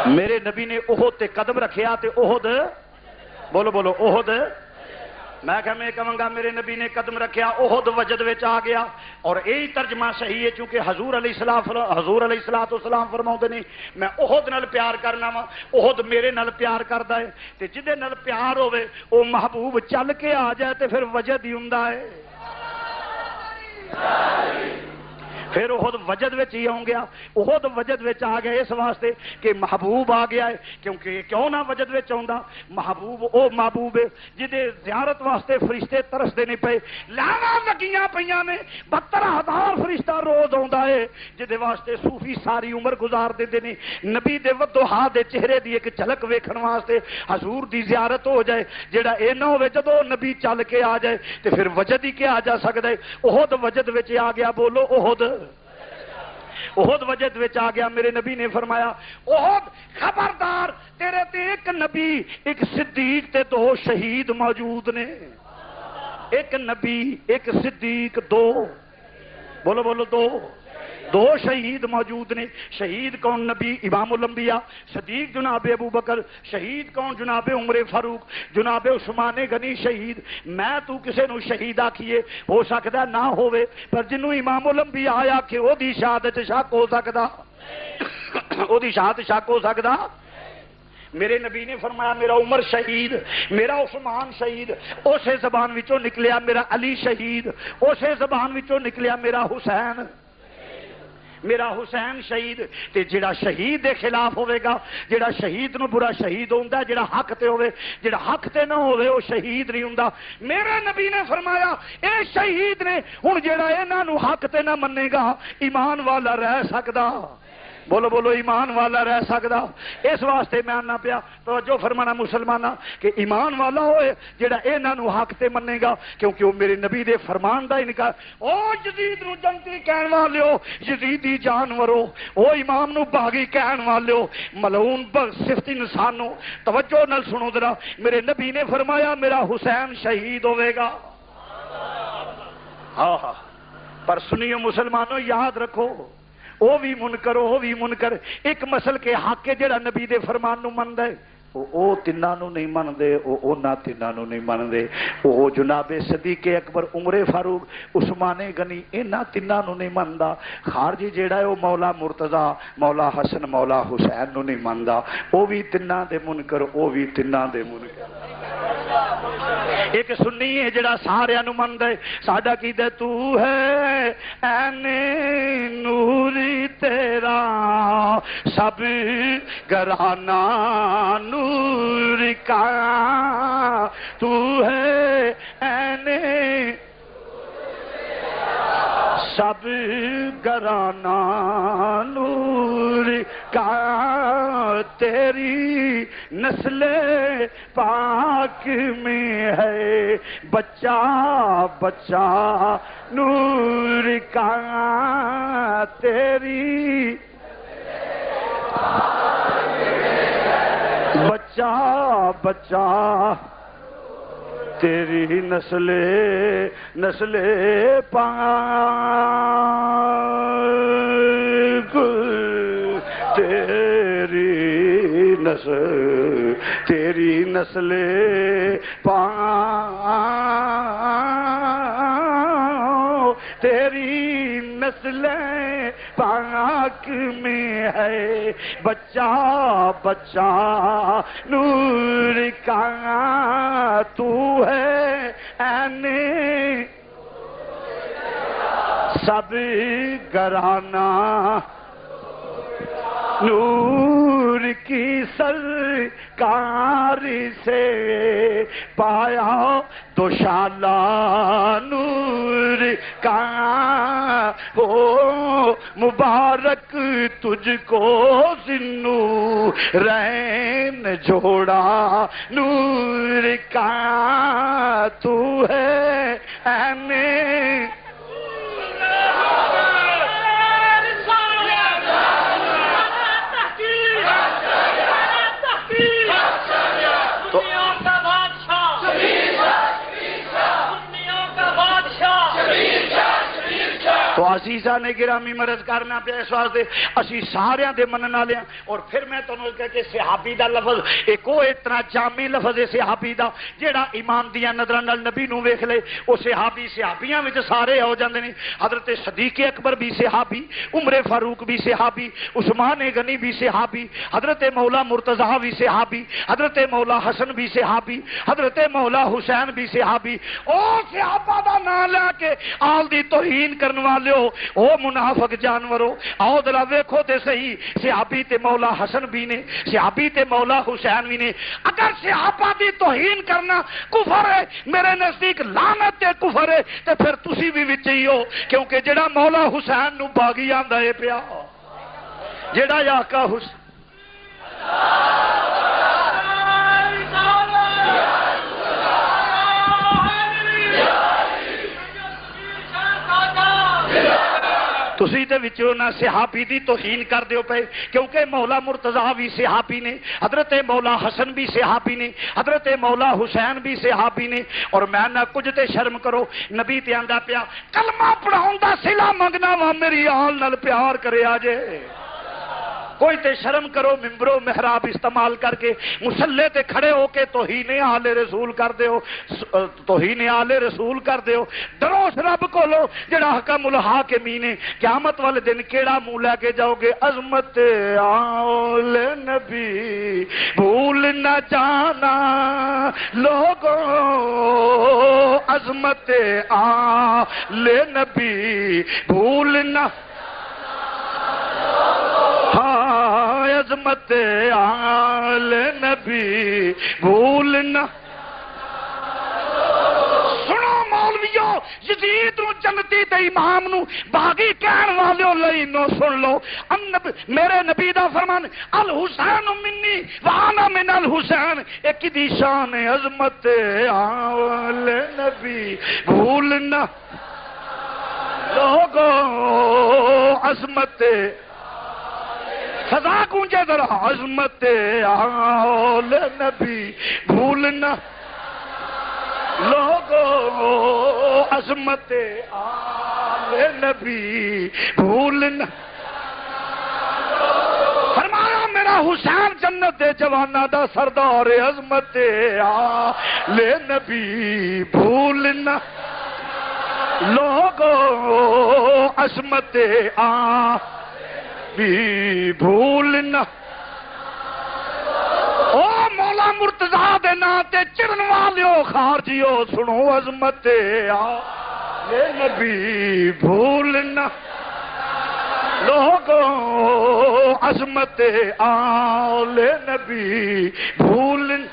Speaker 1: میرے نبی نے احد تے قدم رکھیا تے احد بولو بولو احد میں کہا میں کہوں گا میرے نبی نے قدم رکھیا احد وجد وچ آ گیا اور یہی ترجمہ صحیح ہے چونکہ حضور علیہ السلام فرماؤندے نے میں احد نال پیار کرنا وا احد میرے نال پیار کردا ہے تے جدے نال پیار ہوے او محبوب چل کے آ جائے تے پھر وجد ہی ہوندا ہے پھر احد وجد وچ ہی آؤں گیا احد وجد وچ آ گیا اس واسطے کہ محبوب آ گیا ہے کیونکہ کیوں نہ وجد وچ آوندا محبوب او محبوب ہے جدے زیارت واسطے فرشتے ترسدے نہیں پے لاواں لگیاں پیاں نے 72,000 فرشتہ روز آوندا ہے جدے واسطے صوفی ساری عمر گزار دیندے نے نبی دے وضحا دے چہرے دی ایک جھلک ویکھن واسطے حضور دی زیارت ہو جائے جیڑا اے نہ ہوے جدوں نبی چل کے آ جائے تے پھر وجد ہی کیا جا سکدا ہے احد وجد وچ آ گیا بولو احد احد وجد وچ آ گیا میرے نبی نے فرمایا احد خبردار تیرے تے ایک نبی ایک صدیق تے 2 شہید موجود نے ایک نبی ایک صدیق 2 بولو بولو 2 شہید موجود نے شہید کون نبی امام الانبیاء صدیق جناب ابو بکر شہید کون جناب عمر فاروق جناب عثمان غنی شہید میں تو کسے نو شہید آکھیے ہو سکتا نہ ہوئے پر جنوں امام الانبیاء آیا کہ او دی شہادت شک ہو سکتا او دی شہادت شک ہو سکتا میرے نبی نے فرمایا میرا عمر شہید میرا عثمان شہید اسے زبان وچوں نکلیا میرا علی شہید اسے زبان وچوں نکلیا میرا حسین شہید تے جڑا شہید دے خلاف ہوئے گا جڑا شہید نو برا شہید ہوندا جڑا حق تے ہوئے جڑا حق تے نہ ہوئے وہ شہید نہیں ہوندا میرے نبی نے فرمایا اے شہید نے ہن جڑا انہاں نو حق تے نہ منے گا ایمان والا رہ سکدا بولو بولو ایمان والا رہ سکدا اس واسطے میں آنا پیا توجہ فرمانا مسلمانہ کہ ایمان والا ہوئے جڑا انہاں نو حق تے منے گا کیونکہ وہ میرے نبی دے فرمان دا انکار او یزید نو جنتی کہن والےو یزیدی جانورو او امام نو باغی کہن والےو ملعون صفت انسانو توجہ نال سنو ذرا میرے نبی نے فرمایا میرا حسین شہید ہوئے گا ہاں ہاں پر سنیو مسلمانوں یاد رکھو او بھی منکر او بھی منکر ایک مسل کے حق کے جڑا نبی دے فرمان نو مندا ہے او تیناں نو نہیں مندے او انہاں تیناں نو نہیں مندے او جناب صدیق اکبر عمر فاروق عثمان غنی انہاں تیناں نو نہیں مندا خارجی جیڑا ہے او مولا مرتضی مولا حسن مولا حسین نو نہیں مندا او بھی تیناں دے منکر او بھی تیناں دے منکر ایک سنی ہے جڑا سارے نو مندا ہے ساڈا کیدا تو ہے این نوری تیرا سب گھرانہ نور کا تو ہے این سب گھرانہ نور کا تیری نسل پاک میں ہے بچہ بچہ نور کا تیری بچہ بچہ تیری نسل پاک تیری نسل پاک تیری نسل پاک میں ہے بچہ بچہ نور کا تو ہے عین سب گرانا نور کی سرکار سے پایا دوشالہ نور کا ہو مبارک تجھ کو ذنو رین جوڑا نور کا تو ہے عین تو عزیزہ نے گرامی مرض کرنا پہ اس واسطے اسی ساریاں دے منن والے ہاں. اور پھر میں تانوں کہہ کہ صحابی دا لفظ ایک او اتنا جامع لفظ ہے صحابی دا جیڑا ایمان دیاں نظراں نال نبی نو ویکھ لے او صحابی صحابیاں وچ سارے ہو جاندے نے. حضرت صدیق اکبر بھی صحابی, عمر فاروق بھی صحابی, عثمان غنی بھی صحابی, حضرت مولا مرتضیٰ بھی صحابی, حضرت مولا حسن بھی صحابی, حضرت مولا حسین بھی صحابی. او صحابہ دا نام لے کے آل دی توہین کرن والے او منافق جانورو آؤ ذرا ویکھو تے صحیح صحابی تے مولا حسن بھی نے, صحابی تے مولا حسین بھی نے. اگر صحابہ دی توہین کرنا کفر ہے میرے نزدیک لعنت تے کفر ہے تے پھر تسی بھی وچ ہی ہو, کیونکہ جڑا مولا حسین نو باغی آندا ہے پیا جڑا آقا حسین تسی تے وچوں نہ صحابی دی توہین کر دیو پے, کیونکہ مولا مرتضیٰ بھی صحابی نے, حضرت مولا حسن بھی صحابی نے, حضرت مولا حسین بھی صحابی نے. اور میں نہ کچھ تے شرم کرو نبی تے آندا پیا کلمہ پڑھاؤں دا صلہ منگنا وا میری آل نال پیار کرے آجے. کوئی تے شرم کرو ممبر و محراب استعمال کر کے مصلے تے کھڑے ہو کے توہین آل رسول کر دیو, توہین آل رسول کر دیو. ڈرو اس رب کو لو جڑا حکم الحاکمین ہے. قیامت والے دن کیڑا منہ لے کے جاؤ گے؟ عظمت آل نبی بھول نہ جانا لوگوں, عظمت آل نبی بھول نہ عظمت آل نبی بھولنا. سنو مولویو یزید نو جنتی تے امام نو باغی کہن والے لئی نو سن لو. میرے نبی دا فرمان الحسین منی وانا من الحسین, ایک دی شان عظمت آل نبی بھولنا لوگوں, عظمت سزا گونجے ذرا عظمت آل نبی بھولنا لوگوں, عظمت آل نبی بھولنا. فرمایا میرا حسین جنت دے جوانا دا سردار, عظمت آل نبی بھولنا لوگوں, عظمت آل بھی بھولنا. او مولا مرتضیٰ دے نام تے چرن والیو خارجیو سنو عظمت آل نبی بھولنا لوگوں, عظمت آل نبی بھولنا.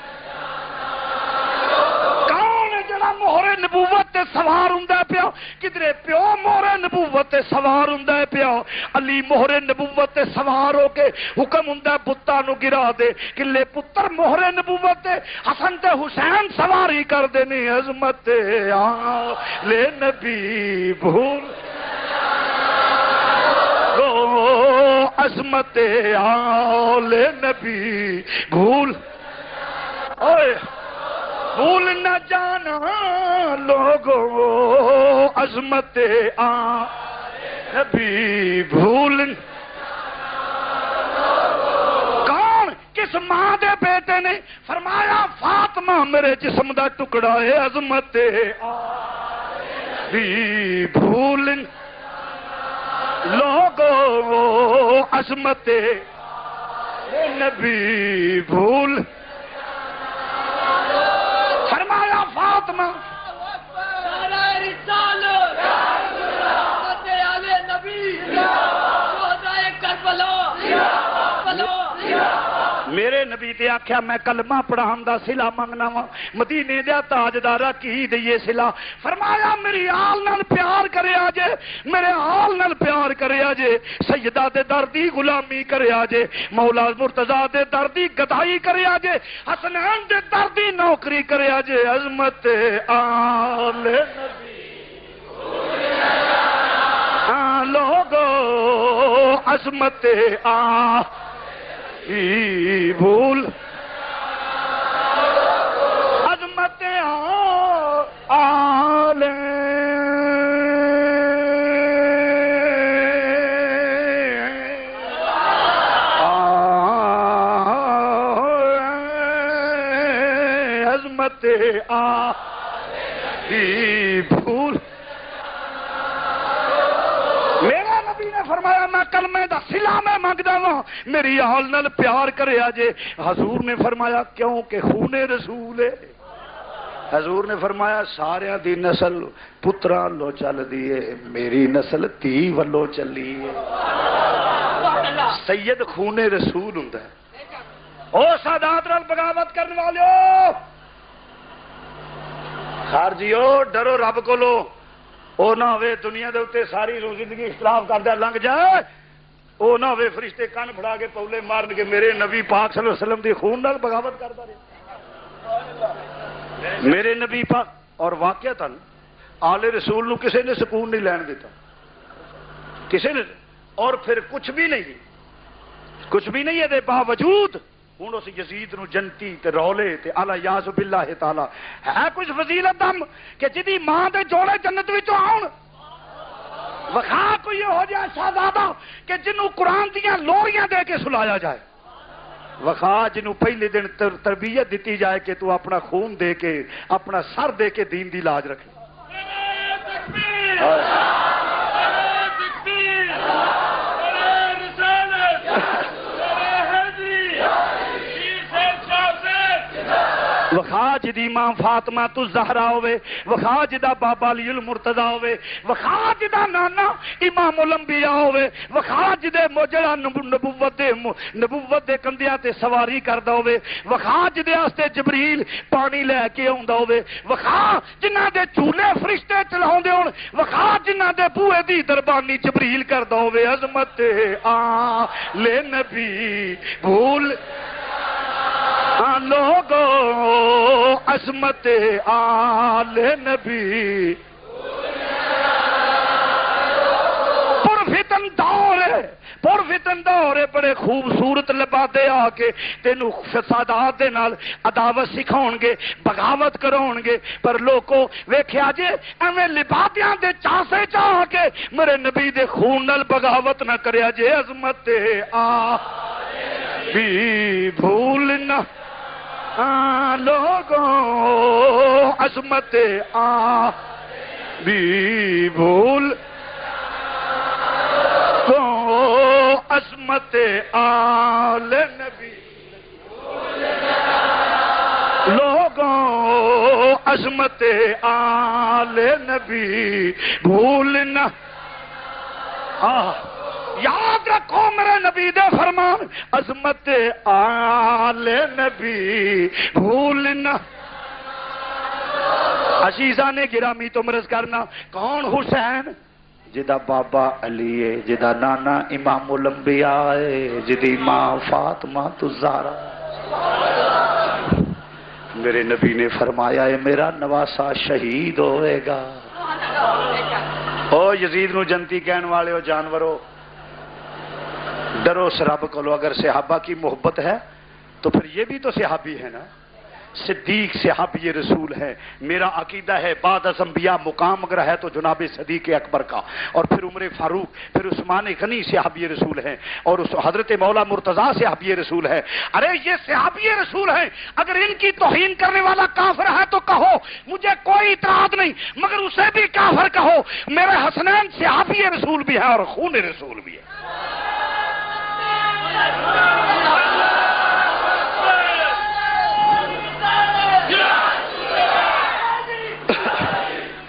Speaker 1: مہر نبوت تے سوار ہوندا پیا کدرے پیو مہر نبوت تے سوار ہوندا پیا. علی مہر نبوت تے سوار ہو کے حکم ہوندا بتاں نو گرا دے, کلے پتر مہر نبوت تے حسن تے حسین سواری کر دے نے. عظمت آل نبی بھول عظمت آل نبی بھول اوئے بھول نہ جانا لوگوں عظمت نبی بھول کون کس ماں دے بیٹے نے فرمایا فاطمہ میرے جسم دا ٹکڑا ہے عظمت نبی بھول لوگوں عظمت نبی بھول فرمایا فاطمہ میرے نبی تے آکھیا میں کلمہ پڑھان دا صلہ منگنا وا مدینے دا تاجدارا کی دئیے صلہ فرمایا میری آل نال پیار کریا جے میرے آل نال پیار کریا جے سیدہ دے دردی غلامی کریا جے مولا مرتضی دے دردی گدائی کریا جے حسنین دے دردی نوکری کریا جے عظمت آل نبی لوگو عظمت بھول عظمت آل عظمت بھول میرا نبی نے فرمایا میں کلمے دا صلہ میں منگدا وا میری آل نال پیار کریا جے حضور نے فرمایا کیوں کہ خون رسول ہے حضور نے فرمایا سارے دی نسل پتراں لو چل دی ہے میری نسل تھی ولو چلی ہے سید خون رسول ہوندا ہے او سادات نال بغاوت کرنے والو خارجیو ڈرو رب کولو او نہ ہوئے دنیا دے اوتے ساری زندگی اختلاف کردا لنگ جائے او نہ ہوئے فرشتے کان پھڑا کے پولے مارن کے میرے نبی پاک صلی اللہ علیہ وسلم دی خون نال بغاوت کردا رہے میرے نبی پاک اور واقعتاً آل رسول نو کسے نے سکون نہیں لین دیتا کسے نے اور پھر کچھ بھی نہیں ہے دے باوجود ہوں اس یزید نو جنتی تے رولے تے اعلی یاذ باللہ تعالی ہے کچھ فضیلت دم کہ جدی ماں دے جوڑے جنت وچوں آن وکھا کوئی ہو جائے شہزادہ کہ جنوں قرآن دیاں لوریاں دے کے سلایا جائے وکھا جنوں پہلے دن تربیت دیتی جائے کہ تو اپنا خون دے کے اپنا سر دے کے دین دی لاج رکھے وخا جدی ماں فاطمہ تو زہرا ہوئے وخا جدا بابا علی المرتضی ہوئے وخا جدا نانا امام الانبیاء ہوئے وخا جدے جڑا نبوت دے کندیاں تے سواری کردا ہوئے وخا جدے واسطے جبریل پانی لے کے آوندا ہوئے وخا جنہاں دے چولے فرشتے چلاوندے ہون وخا جنہاں دے بوئے دی دربانی جبریل کردا ہوئے عظمت لے نبی بھول لوگو عظمت آل نبی پرفتن دور ہے بڑے خوبصورت لبادے آ کے تینوں فسادات دے نال عداوت سکھاؤن گے بغاوت کراؤن گے پر لوگوں ویکھیا جے ایویں لبادیاں دے چاسے چاہ کے میرے نبی دے خون نال بغاوت نہ کریا جے عظمت آ بھی بھولنا لوگوں عظمت آ بھی بھول کو عظمت آل نبی لوگوں عظمت آل نبی بھولنا یاد رکھو میرے نبی دے فرمان عظمت آل نبی بھولنا عزیزان گرامی تو مرض کرنا کون حسین جدا بابا علی ہے جدا نانا امام الانبیاء ہے جدی ماں فاطمہ تو زہرا میرے نبی نے فرمایا ہے میرا نواسا شہید ہوئے گا او یزید نو جنتی کہنے والے ہو جانورو ڈرو اس رب کو لو اگر صحابہ کی محبت ہے تو پھر یہ بھی تو صحابی ہے نا صدیق صحابی رسول ہے. میرا عقیدہ ہے بعد از انبیاء مقام اگر ہے تو جناب صدیق اکبر کا، اور پھر عمر فاروق، پھر عثمان غنی صحابی رسول ہے، اور اس حضرت مولا مرتضیٰ صحابی رسول ہے. ارے یہ صحابی رسول ہے، اگر ان کی توہین کرنے والا کافر ہے تو کہو، مجھے کوئی اعتراض نہیں، مگر اسے بھی کافر کہو. میرے حسنین صحابی رسول بھی ہے اور خون رسول بھی ہے.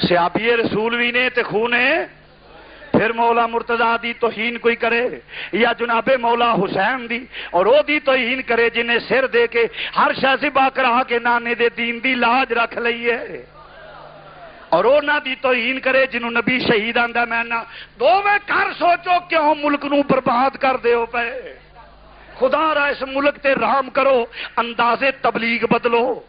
Speaker 1: صحابی رسول بھی نے تے خونے. پھر مولا مرتضیٰ دی توہین کوئی کرے یا جناب مولا حسین دی اور او دی توہین کرے جنہیں سر دے کے ہر شے ذبح کرا کے نانے دے دین دی لاج رکھ لئیے، اور او نہ دی توہین کرے جنہوں نبی شہید آندہ میں نہ دو میں کر سوچو کیوں ملک نو برباد کر دے ہو پے. خدا را اس ملک تے رحم کرو، انداز تبلیغ بدلو.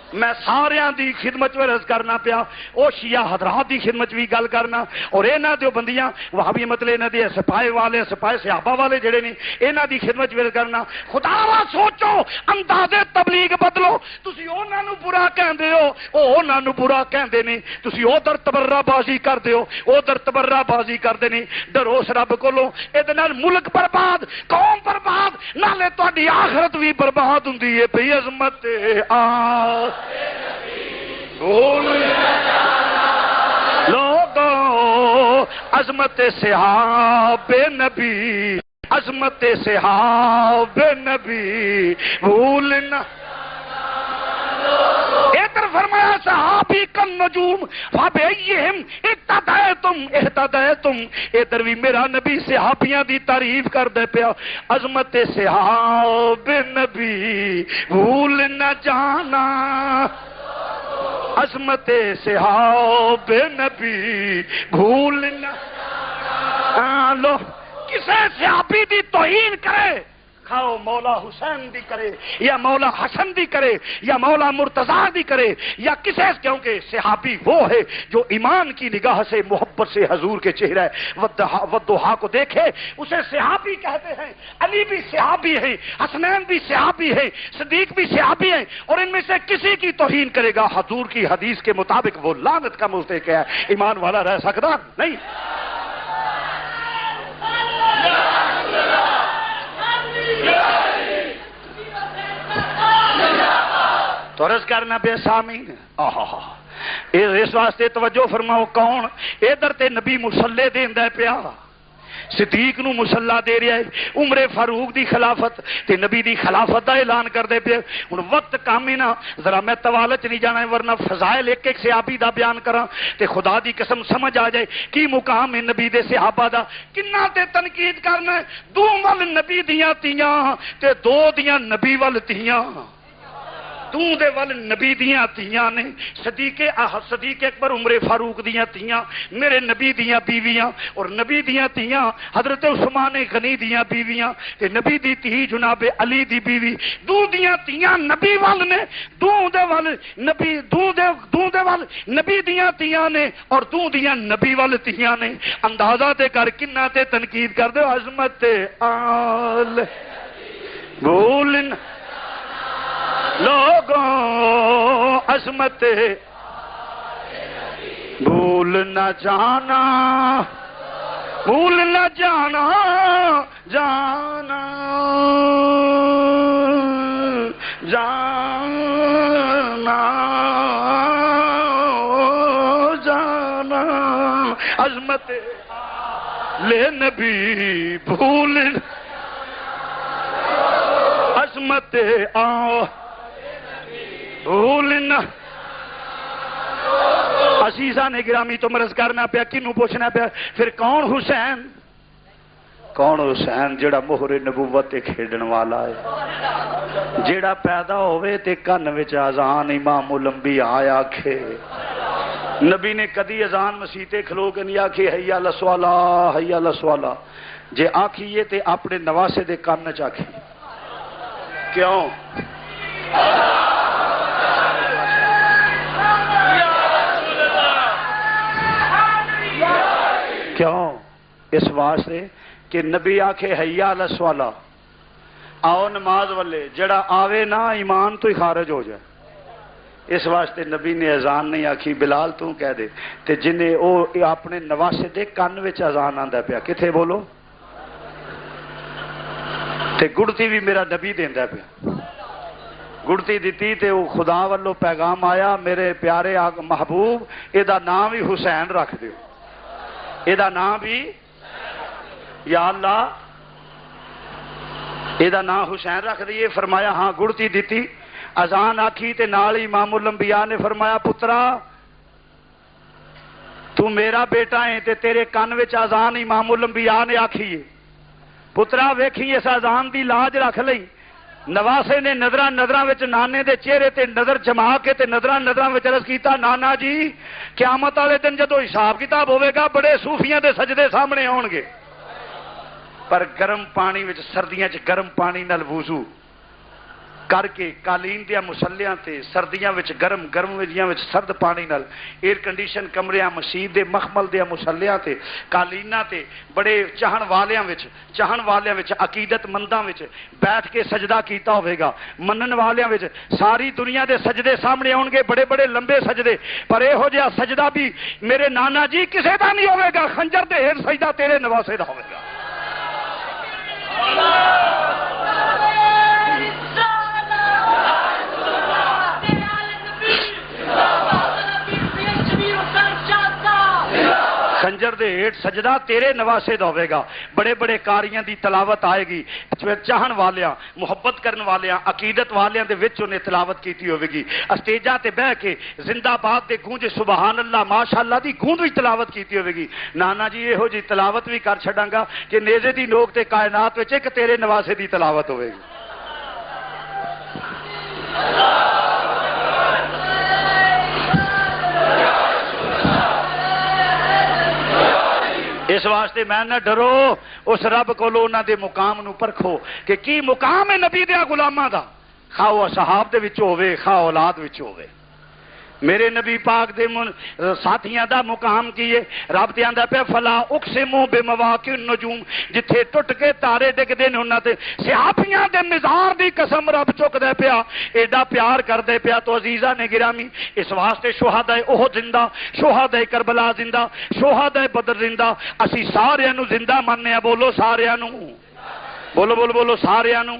Speaker 1: میں ساریاں دی خدمت میں عرض کرنا پیا، او شیعہ حضرات دی خدمت بھی گل کرنا، اور انہاں دے بندیاں وہابی مطلب انہاں دے سپاہی والے سپاہی صحابہ والے جڑے نے انہاں دی خدمت بھی کرنا. خدا را سوچو، انداز تبلیغ بدلو. تسی انہاں نو برا کہندے ہو، او انہاں نو برا کہندے نے. تسی ادھر تبرہ بازی کردے ہو، ادھر تبرہ بازی کردے نے. ڈرو اس رب کولوں، اے نال ملک برباد، قوم برباد، نالے تہاڈی آخرت بھی برباد ہوندی ہے. بے عظمت لوگوں عظمت صحاب نبی، عظمت صحاب نبی بھولنا. ادھر فرمایا صحابی کن نجوم فبئیہم اہتدیتم. ادھر بھی میرا نبی صحابیاں دی تعریف کر دے پیا. عظمت صحاب نبی بھول نہ جانا، عظمت صحاب نبی بھول نہ جانا. لو کسے صحابی دی توہین کرے، کھاؤ مولا حسین دی کرے یا مولا حسن دی کرے یا مولا مرتضیٰ دی کرے یا کسے، کیونکہ صحابی وہ ہے جو ایمان کی نگاہ سے محبت سے حضور کے چہرہ والضحیٰ کو دیکھے اسے صحابی کہتے ہیں. علی بھی صحابی ہیں، حسنین بھی صحابی ہیں، صدیق بھی صحابی ہیں، اور ان میں سے کسی کی توہین کرے گا حضور کی حدیث کے مطابق وہ لعنت کا مستحق ہے. ایمان والا رہ سکتا نہیں. تو عرض کرنا بے سامین، اس واسطے توجہ فرماؤ. کون ادھر تے نبی مصلی دیندا پیا، صدیق نو مصلی دے رہا ہے. عمر فاروق دی خلافت تے نبی دی خلافت دا اعلان کر دے پیا. ہن وقت کم ہی نہ، ذرا میں طوالت نہیں جانا ورنہ فضائل ایک ایک صحابی دا بیان کراں تے خدا دی قسم سمجھ آ جائے کی مقام ہے نبی دے صحابہ دا. کنا تے تنقید کرنا ہے. دو ول نبی دیاں تیاں تے دو دیاں نبی ول تیاں. تو دے ول نبی دیاں تیاں نے، صدیق اکبر عمر فاروق دیاں تیاں، میرے نبی دیاں بیویاں، اور نبی دیاں تیاں حضرت عثمان غنی دیاں بیویاں، تے نبی دی تی جناب علی دی بیوی. دو دیاں تیاں نبی ول نے، دو دے ول نبی دیاں تیاں نے اور دو دیاں نبی ول تیاں نے. اندازہ تے کر کنا تے تنقید کر دے. عظمت آل بولن لوگوں، عظمت بھول نہ جانا، بھول نہ جانا، جانا جانا جانا. عظمت لے نبی بھول، عظمت آ بھولنا. عزیزاں نے گرامی تو مرض کرنا پیا، کنوں پوچھنا پیا پھر کون حسین؟ کون حسین؟ جڑا مہر نبوت تے کھیڈن والا ہے، جڑا پیدا ہوئے تے کن وچ اذان امام الانبیاء آیا کھے. نبی نے کدی اذان مسیتے کھلو کے نہیں آکھی حی علی الصلاۃ حی علی الصلاۃ. جے آکھیے تے اپنے نواسے دے کن وچ آکھی. کیوں؟ کیوں؟ اس واسطے کہ نبی آکھے حی علی الصلاۃ آؤ نماز والے، جڑا آوے نا ایمان تو ہی خارج ہو جائے۔ اس واسطے نبی نے اذان نہیں آکھی، بلال تو کہہ دے، تے جنہیں او اپنے نواسے دے کان وچ اذان آندا پیا، کتھے بولو؟ تے گڑتی بھی میرا نبی دیندا پیا، گڑتی دیتی تے وہ خدا والو پیغام آیا، میرے پیارے محبوب ادا نام بھی حسین رکھ دیو، ادا نام بھی یا اللہ ادا نام حسین رکھ دیے۔ فرمایا ہاں، گڑتی دیتی، اذان آکھی تے نال امام الانبیاء نے فرمایا پترا تو میرا بیٹا ہے تے تیرے کان وچ اذان امام الانبیاء نے آکھی ہے، پترا ویکھی اس اذان دی لاج رکھ لئی۔ نواسے نے نظراں وچ نانے دے چہرے تے نظر جما کے تے نظراں وچ عرض کیتا، نانا جی قیامت والے دن جدو حساب کتاب ہوے گا بڑے صوفیاں دے سجدے سامنے آن گے، پر گرم پانی وچ سردیاں چ گرم پانی نال وضو کر کے قالین دیا مسلیاں تے سردیاں وچ گرم گرمیاں وچ سرد پانی نال ایئر کنڈیشن کمریاں مسجد دے مخمل دیا مسلیاں تے قالینا تے بڑے چاہن والیاں وچ عقیدت منداں وچ بیٹھ کے سجدہ کیتا ہوئے گا، منن والیاں وچ ساری دنیا دے سجدے سامنے آن گے، بڑے بڑے لمبے سجدے، پر اے ہو جہا سجدہ بھی میرے نانا جی کسے دا نہیں ہوئے گا، خنجر دے ہیر سجدہ تیرے نواسے دا ہوئے گا۔ خنجر دے ہیٹ سجدہ تیرے نواسے دا ہوئے گا، بڑے بڑے کاریاں دی تلاوت آئے گی، چاہن والیاں محبت کرن والیاں عقیدت والیاں دے وچ انہیں تلاوت کیتی ہوئے گی، اسٹیجاں تے بہ کے زندہ باد دے گونج سبحان اللہ ماشاءاللہ دی گونج بھی تلاوت کیتی ہوئے گی۔ نانا جی یہ ہو جی تلاوت بھی کر چھڑاں گا کہ نیزے دی نوک تے کائنات وچ ایک تیرے نواسے دی تلاوت ہوئے گی۔ اس واسطے میں نہ ڈرو، اس رب کو انہاں دے مقام نو پرکھو کہ کی مقام ہے نبی دے غلاماں دا، خواہ وہ صحاب دے وچ ہوے خواہ اولاد وچ ہوے۔ میرے نبی پاک دے ساتھیاں دا مقام کیے، رب تے آندا پیا فلا اقسم بمواقع النجوم، جتھے ٹٹ کے تارے ڈگدے نے انہاں تے صحابیاں دے مزار دی قسم رب چکدا پیا، ایڈا پیار کردے پیا تو عزیزاں نے گرامی اس واسطے شہدائے احد زندہ، شہدائے کربلا زندہ، شہدائے بدر زندہ، اسی سارے نو زندہ مننے ہیں، بولو سارے نو، بولو بولو بولو سارے نو،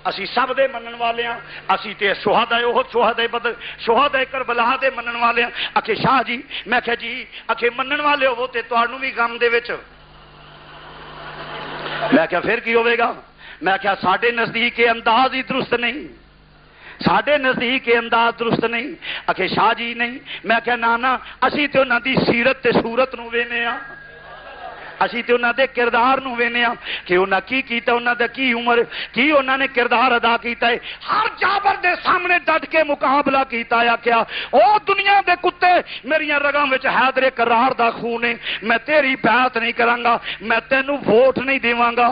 Speaker 1: اسی سب دے منن والے ہیں، اسی تے شہدائے احد شہدائے بدر شہدائے کربلا دے منن والے ہیں۔ آکھے شاہ جی، میں کہا جی آکھے منن والے ہو تے تانوں بھی غم دے وچ، میں کہا پھر کی ہوے گا، میں کہا ساڈے نزدیک یہ انداز ہی درست نہیں، ساڈے نزدیک یہ انداز درست نہیں۔ آکھے شاہ جی نہیں، میں کہا نانا اسی تے انہاں دی سیرت تے صورت نو وینے ہاں، اسی تے انہاں دے کردار نو وینے ہاں کہ انہاں کی کیتا، انہاں دا کی عمر کی انہاں نے کردار ادا کیتا ہے، ہر جابر دے سامنے ڈٹ کے مقابلہ کیتا ہے، کیا او دنیا دے کتے میریاں رگاں وچ حیدر کرار دا خون ہے، میں تیری بیعت نہیں کراں گا، میں تینوں ووٹ نہیں دیواں گا۔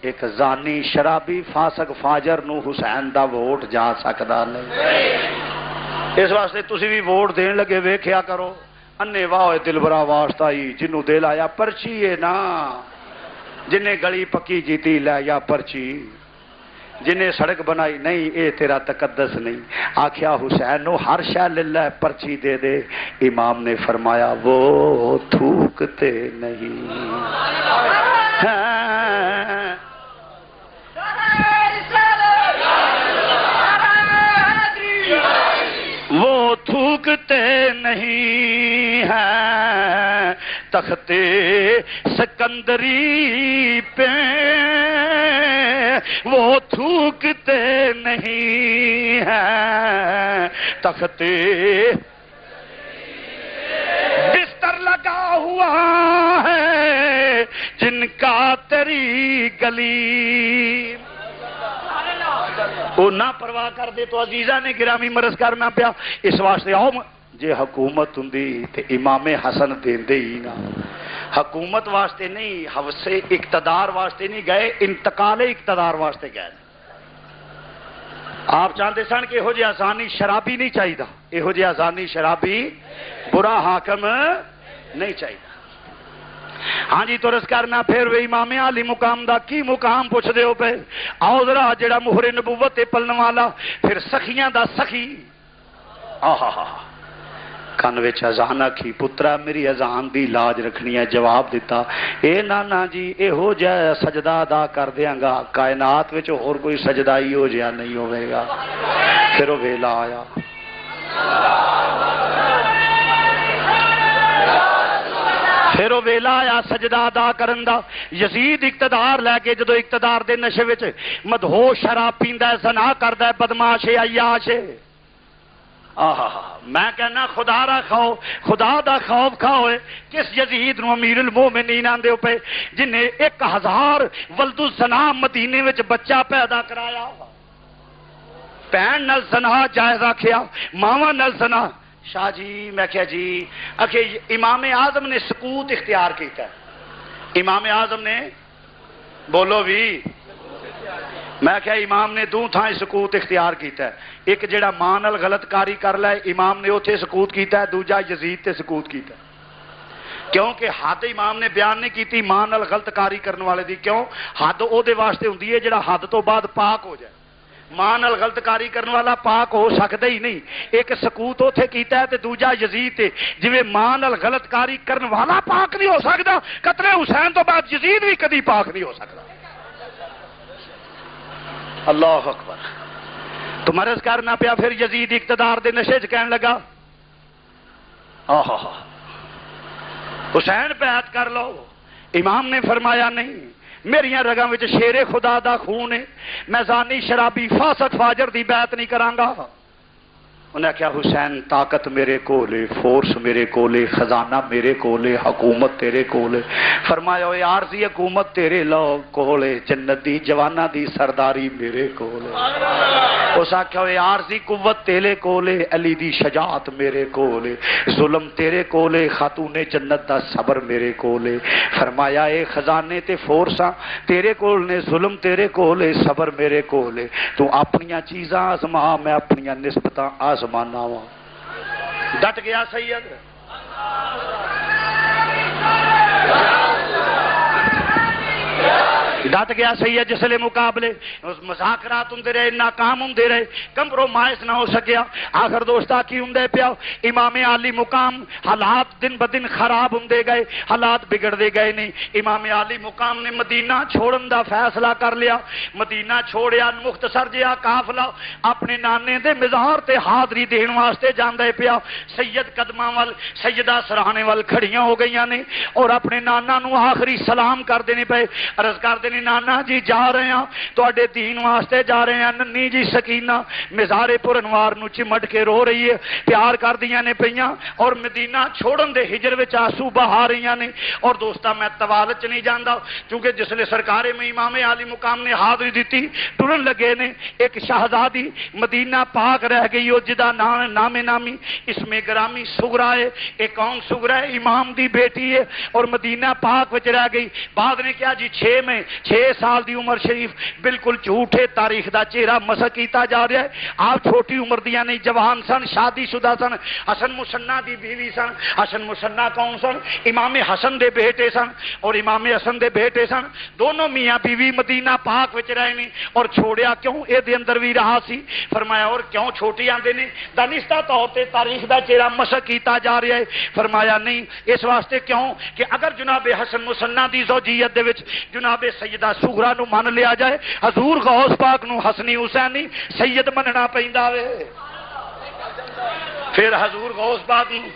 Speaker 1: ایک زانی شرابی فاسق فاجر نو حسین دا ووٹ جا سکدا نہیں، اس واسطے تسی بھی ووٹ دین لگے ویکھیا کرو، انے واہ دلبرا واسطہ ہی جنوں دل آیا پرچی ہے نا، جنہیں گلی پکی کیتی لے یا پرچی، جنہیں سڑک بنائی نہیں اے تیرا تقدس نہیں، آکھیا حسین نو ہر شے للہ پرچی دے دے، امام نے فرمایا وہ تھوکتے نہیں وہ تھوکتے نہیں ہیں تختے سکندری پہ، وہ تھوکتے نہیں ہیں تختے، بستر لگا ہوا ہے جن کا تیری گلی، وہ نہ پرواہ کر دے تو عزیزہ نے گرامی مرض کرنا پیا۔ اس واسطے آؤ جے حکومت ہوندی تے امام حسن دیندے ہی نا، حکومت واسطے نہیں، حوث اقتدار واسطے نہیں گئے، انتقال اقتدار واسطے گئے۔ آپ چاہتے سن کہ یہو جی آسانی شرابی نہیں چاہیے، یہو جی آسانی شرابی برا حاکم نہیں چاہیے۔ ہاں جی تو عرض کرنا پھر وہی امام علی مقام دا کی مقام پوچھ دے ہو پہ آؤ ذرا جڑا مہر نبوت تے پلن والا پھر سخیاں دا سخی آہا کن وچ اذان آکھی پترا میری اذان دی لاج رکھنی ہے جواب دیتا اے نانا جی اے ہو جائے سجدہ ادا کر دیاں گا کائنات وچ اور کوئی سجدہ ہی ہو جائے نہیں ہوئے گا پھر وہ ویلا آیا پھر وہ ویلا آیا سجدہ ادا کرن دا یزید اقتدار لے کے جدو اقتدار دے نشے وچ مدہوش شراب پیندا ہے زنا کردا ہے بدماش ہے عیاش ہے میں کہنا خدا را کھاؤ خدا دا خوف کھاؤ کس یزید نو امیر المومنین آندے پے جن نے 1000 ولد الزنا مدینے وچ بچہ پیدا کرایا پین نال زنا جائز آکھیا ماواں نال زنا شاہ جی میں کہا جی اکھے امام اعظم نے سکوت اختیار کیتا ہے امام اعظم نے بولو بھی میں کہا امام نے دو تھائیں سکوت اختیار کیتا ہے ایک جڑا ماں نال غلط کاری کر لے امام نے اوتھے سکوت کیتا ہے دوجا یزید تے سکوت کیتا ہے کیونکہ حد امام نے بیان نہیں کیتی ماں نال غلط کاری کرنے والے دی کیوں حد او دے واسطے ہوندی ہے جڑا حد تو بعد پاک ہو جائے ماں نال غلط کاری کرنے والا پاک ہو سکتا ہی نہیں ایک سکوت اوتھے کیتا ہے تے دوجا یزید تے جویں ماں نال غلط کاری کرنے والا پاک نہیں ہو سکدا قتل حسین تو بعد یزید بھی کدی پاک نہیں ہو سکتا اللہ اکبر تو مرض کرنا پیا پھر یزید اقتدار دے نشے چ کہن لگا حسین بیعت کر لو امام نے فرمایا نہیں میریاں رگاں وچ شیر خدا دا خون ہے میں زانی شرابی فاسق فاجر دی بیعت نہیں کراں گا انہیں کیا حسین طاقت میرے کولے فورس میرے کولے خزانہ میرے کولے حکومت تیرے کولے فرمایا اے عارضی حکومت تیرے لو کولے جنت دی جوانہ دی سرداری میرے کولے اس آکھا اے عارضی قوت تیرے کولے علی دی شجاعت میرے کولے ظلم تیرے کولے خاتون جنت دا صبر میرے کولے فرمایا اے خزانے تے فورساں تیرے کول نے ظلم تیرے کولے صبر میرے کولے تو اپنیاں چیزاں آزما میں اپنیاں نسبتاں آزمانا ہوا ڈٹ گیا سید ڈٹ گیا سید جس لئے مقابلے مذاکرات ہوں رہے ناکام ہوں رہے کمپرومائز نہ ہو سکیا آخر دوستا کی ہوں پیا امام علی مقام حالات دن بدن خراب ہوں گئے حالات بگڑ دے گئے نہیں امام علی مقام نے مدینہ چھوڑن دا فیصلہ کر لیا مدینہ چھوڑیا مختصر جہا قافلہ اپنے نانے دے مزار تے حاضری دین واسطے جاندے پیا سید قدماں وال سیدہ سرانے وال کھڑیاں ہو گئیاں نے اور اپنے نانا نو آخری سلام کر دینے پے عرض کر دینے نانا جی جا رہے ہیں تو اڈے دین واسطے جا رہے ہیں ننی جی سکینہ مزار پر انوار نو چمٹ کے رو رہی ہے پیار کر دیاں نے پہیاں اور مدینہ چھوڑن دے ہجر وچ آنسو بہا رہیاں نے اور دوستا میں طوالت نہیں جاندا کیونکہ جس لئے سرکار میں امام علی مقام نے حاضری دیتی ٹرن لگے نے ایک شہزادی مدینہ پاک رہ گئی ہو جدا نام نامی اس میں گرامی سغرا ہے ایک کون سغرا ہے امام دی بیٹی ہے اور مدینہ پاک وچ رہ گئی بعد نے کیا جی 6 سال دی عمر شریف بالکل جھوٹے تاریخ دا چہرہ مسح کیتا جا رہا ہے آپ چھوٹی عمر دیا نہیں جوان سن شادی شدہ سن حسن مصنع دی بیوی سن حسن مصنع کون سن امام حسن دے بیٹے سن اور امام حسن دے بیٹے سن دونوں میاں بیوی مدینہ پاک وچ رہے نے اور چھوڑیا کیوں اے دے اندر بھی رہا سی فرمایا اور کیوں چھوٹی آندے نے دانستہ طور تے تاریخ دا چہرہ مسح کیتا جا رہا ہے فرمایا نہیں اس واسطے کیوں کہ اگر جناب حسن مصنع دی زوجیت دے وچ جناب سیدہ سغرا نو من لیا جائے حضور غوث پاک نو حسنی حسینی سید مننا پیندا وے پھر حضور غوث پاک نو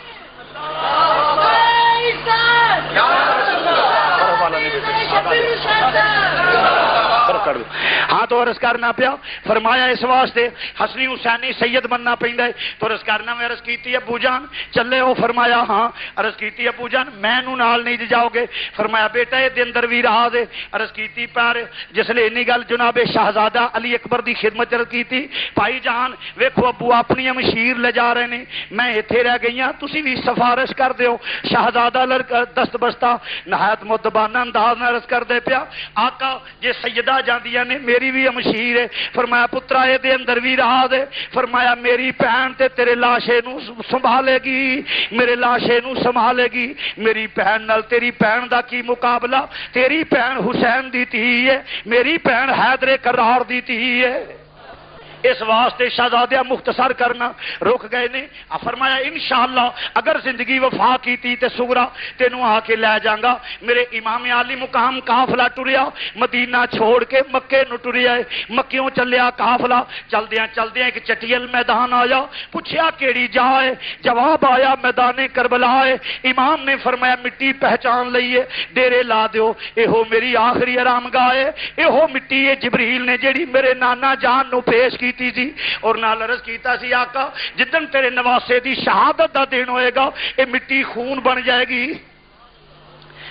Speaker 1: ہاں تو عرض کرنا پیا فرمایا اس واسطے حسنی حسینی سید بننا پیندا ہے تو عرض کرنا میں عرض کیتی ابو جان چلے ہو فرمایا ہاں عرض کیتی ابو جان میں نو نال نہیں جاؤ گے فرمایا بیٹا یہ دے اندر بھی راز ہے عرض کیتی پر جس لے انی گل جناب شہزادہ علی اکبر دی خدمت عرض کیتی بھائی جان ویکھو ابو اپنی مشیر لے جا رہے نے میں ایتھے رہ گئی ہاں تسی بھی سفارش کر دیو شہزادہ دست بستہ نہایت مدبانہ انداز نال عرض کر دے پیا آقا جے سیدہ جاندیاں نے میری بھی امشیر ہے فرمایا پترا اے دے اندر بھی راہ دے فرمایا میری بہن تے تیرے لاشے نو سنبھالے گی میرے لاشے نو سنبھالے گی میری بہن نال تیری بہن دا کی مقابلہ تیری بہن حسین دی تھی ہے میری بہن حیدر کرار دی تھی ہے اس واسطے شہزادیہ مختصر کرنا رک گئے نے فرمایا انشاءاللہ اگر زندگی وفا کی تھی تے سغرا تینوں آ کے لے جاؤں میرے امام عالی مقام قافلہ ٹریا مدینہ چھوڑ کے مکے نو ٹریا مکیوں چلیا قافلہ چلدیاں ایک چٹیل میدان آیا پوچھیا کیڑی جا ہے جواب آیا میدان کربلا ہے امام نے فرمایا مٹی پہچان لئیے ڈیرے لا دیو ہو میری آخری آرام گاہ ہے ہو مٹی ہے جبریل نے جیڑی میرے نانا جان نو پیش کی تھی اور نال عرض کیتا سی آقا جدن تیرے نواسے دی شہادت دا دن ہوئے گا اے مٹی خون بن جائے گی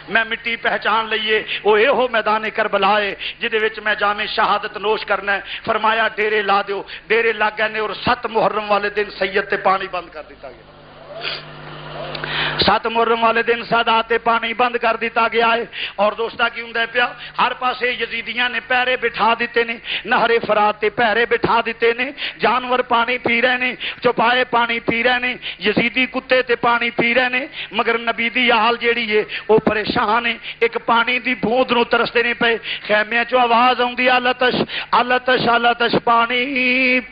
Speaker 1: میں مٹی پہچان لئیے وہ اے ہو میدان کربلا ہے جدے وچ میں جامع شہادت نوش کرنا ہے فرمایا ڈیرے لا دیو ڈیرے لگ گئے نے اور 7 محرم والے دن سید تے پانی بند کر دیتا گیا 7 محرم والے دن سادات تے پانی بند کر دیتا گیا ہے اور دوستا کی ہوں پیا ہر پاسے یزیدیاں نے پہرے بٹھا دیتے نے نہر فرات تے پہرے بٹھا دیتے نے جانور پانی پی رہے نے چوپائے پانی پی رہے نے یزیدی کتے تے پانی پی رہے نے مگر نبی دی حال جیڑی ہے وہ پریشان ہے ایک پانی دی بوند نو ترستے نہیں پے خیمیاں چو آواز آؤندی آلتش آلتش آلتش پانی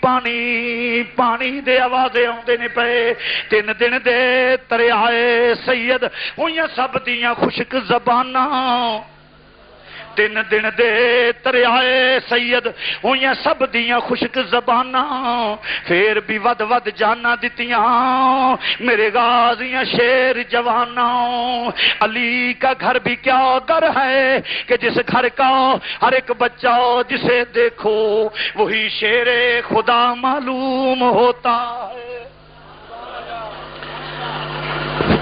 Speaker 1: پانی پانی دے آوازیں آوندے نے پے 3 دن دے ترے آئے سید ہوئیاں سب دیاں خشک زباناں 3 دن دے تریائے سید ہوئیاں سب دیاں خشک زباناں پھر بھی ود ود جانا دتیاں میرے غازیاں شیر جواناں علی کا گھر بھی کیا گھر ہے کہ جس گھر کا ہر ایک بچہ جسے دیکھو وہی شیر خدا معلوم ہوتا ہے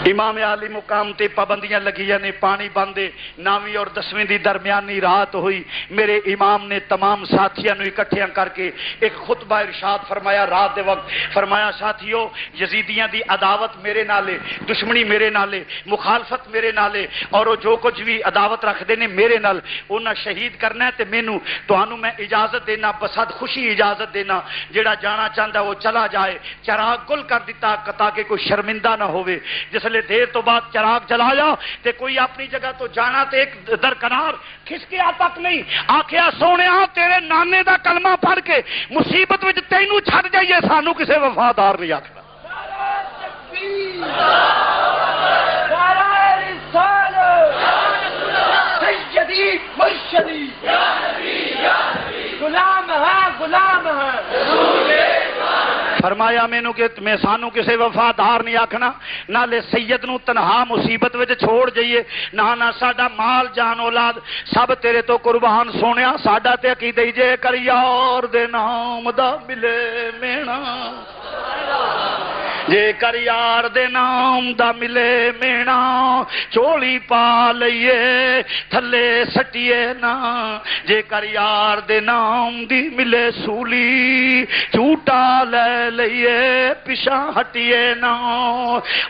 Speaker 1: امام عالی مقام تے پابندیاں لگیاں نے پانی باندھے 9ویں اور 10ویں دی درمیانی رات ہوئی میرے امام نے تمام ساتھیاں نو اکٹھیاں کر کے ایک خطبہ ارشاد فرمایا رات دے وقت فرمایا ساتھیو یزیدیاں دی عداوت میرے نالے دشمنی میرے نالے مخالفت میرے نالے اور جو کچھ بھی عداوت رکھ دے نے میرے نال انہاں شہید کرنا ہے تے مینوں تانوں میں اجازت دینا بسد خوشی اجازت دینا جڑا جانا چاہندا وہ چلا جائے چراغ گل کر دیتا تاکہ کوئی شرمندہ نہ ہوئے جس لئے دیر تو بعد چراغ جلایا تے کوئی اپنی جگہ تو جانا تے ایک درکنار کھسکیا تک نہیں آکھیا سونیا تیرے نانے دا کلمہ پڑھ کے مصیبت وچ تینوں چھڈ جائیے سانو کسے وفادار نہیں آکھنا سیدی مرشدی غلام ہے غلام ہے فرمایا مینوں کہ میں سانو کسے وفادار نہیں آکھنا نالے سید نو تنہا مصیبت وچ چھوڑ جائیے نہ ساڈا مال جان اولاد سب تیرے تو قربان سونیا ساڈا تے عقیدہ جے کر یار دے نام دا ملے مینا جے کر یار دے نام دا ملے مینا چولی پا لئیے تھلے سٹیے نا جے کر یار دے نام دی ملے سولی جھوٹا لے لئیے پیشاں ہٹیے نا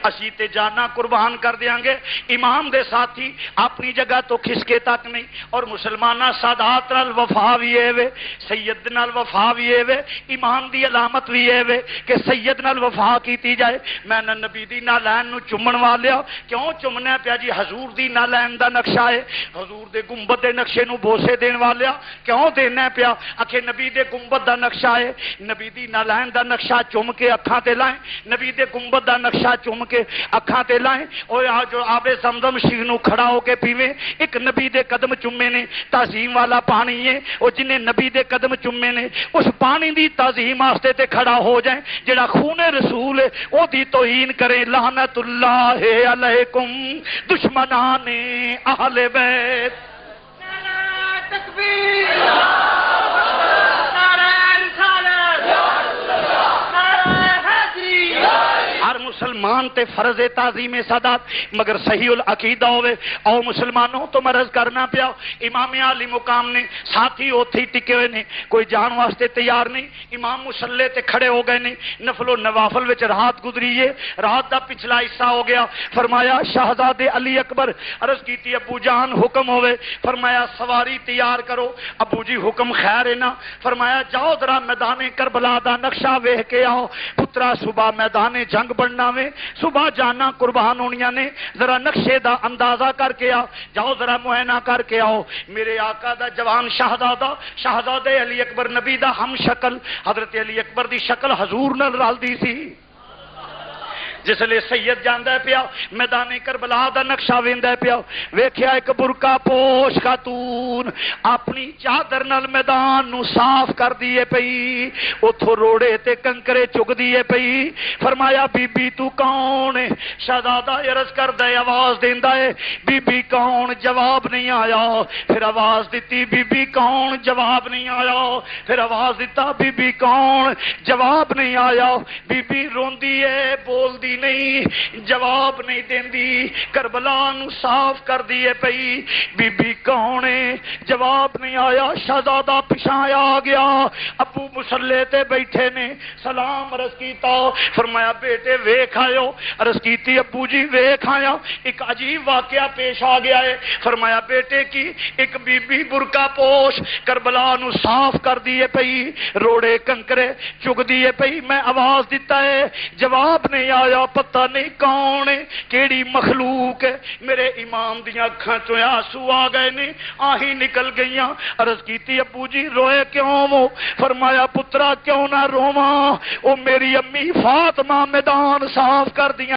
Speaker 1: اسی تے جانا قربان کر دیاں گے امام دے ساتھی اپنی جگہ تو کھسکے تک نہیں اور مسلمانہ سادات نال وفا بھی ہے وے سید نال وفا بھی ہے وے امام دی علامت بھی ہے وے کہ سید نال وفا کی جائے میں نبی دی نالین نو چومن والیا کیوں چومنا پیا جی حضور دی نالین دا نقشہ ہے حضور دے گنبد دے نقشے نو بوسے دین والیا کیوں دینا پیا اکھے نبی دے گنبد دا نقشہ ہے نبی دی نالین دا نقشہ چوم کے اکھاں تے لائیں نبی دے گنبد دا نقشہ چوم کے اکھاں تے لائیں اور جو آب زمزم شیر نو کھڑا ہو کے پیویں ایک نبی دے قدم چومے نے تعظیم والا پانی ہے اور جنہیں نبی دے قدم چومے نے اس پانی دی تعظیم واسطے تے کھڑا ہو جائیں جڑا خون رسول ہے او دی توہین کریں لعنت اللہ علیکم دشمنان اہل بیت نعرہ تکبیر نعرہ رسالت نعرہ حیدری ہر مسلمان اذان تے فرض تعظیم سادات مگر صحیح العقیدہ ہوئے او مسلمانوں تو مرض کرنا پیا امام علی مقام نے ساتھی اوتھی ٹکے ہوئے نے کوئی جان واسطے تیار نہیں امام مصلی تے کھڑے ہو گئے نے نفل و نوافل وچ رات گزریے رات دا پچھلا حصہ ہو گیا فرمایا شہزادے علی اکبر عرض کیتی ابو جان حکم ہوئے فرمایا سواری تیار کرو ابو جی حکم خیر ہے نا فرمایا جاؤ ذرا میدان کربلا دا نقشہ ویکھ کے آؤ پترا صبح میدان جنگ بننا وے صبح جانا قربان ہونیاں نے ذرا نقشے دا اندازہ کر کے آؤ جاؤ ذرا معائنہ کر کے آؤ میرے آقا دا جوان شہزادہ شہزادے علی اکبر نبی دا ہم شکل حضرت علی اکبر دی شکل حضور نال رلدی سی جس لئے سید جاندہ پیا میدان کربلا دا نقشہ ویندہ پیا ویکھیا ایک برقع پوش خاتون اپنی چادر نال میدان نو صاف کر دیے پئی اتھو روڑے تے کنکرے چگ دیے پئی فرمایا بی بی تو کون ہے شہزادہ عرض کر دے آواز دیندہ ہے بی بی کون جواب نہیں آیا پھر آواز دیتی بی بی کون جواب نہیں آیا پھر آواز دیتا بی بی کون جواب نہیں آیا بی بی روندی ہے بول دی نہیں جواب نہیں دیندی کربلا نو صاف کر دیے پئی بی بی کون ہے جواب نہیں آیا شہزادہ پچھایا آ گیا ابو مصلی تے بیٹھے نے سلام عرض کیتا فرمایا بیٹے ویکھ آئیو عرض کیتی ابو جی ویکھ آیا ایک عجیب واقعہ پیش آ گیا ہے فرمایا بیٹے کی ایک بی بی برقع پوش کربلا نو صاف کر دیے پئی روڑے کنکرے چگ دیے پئی میں آواز دیتا ہے جواب نہیں آیا پتہ نہیں کون ہے کیڑی مخلوق ہے میرے امام دیاں اکھاں چوں آنسو آ گئے نے آہیں نکل گئیاں عرض کیتی ابو جی روئے کیوں وہ فرمایا پترا کیوں نہ رواں او میری امی فاطمہ میدان صاف کر دیاں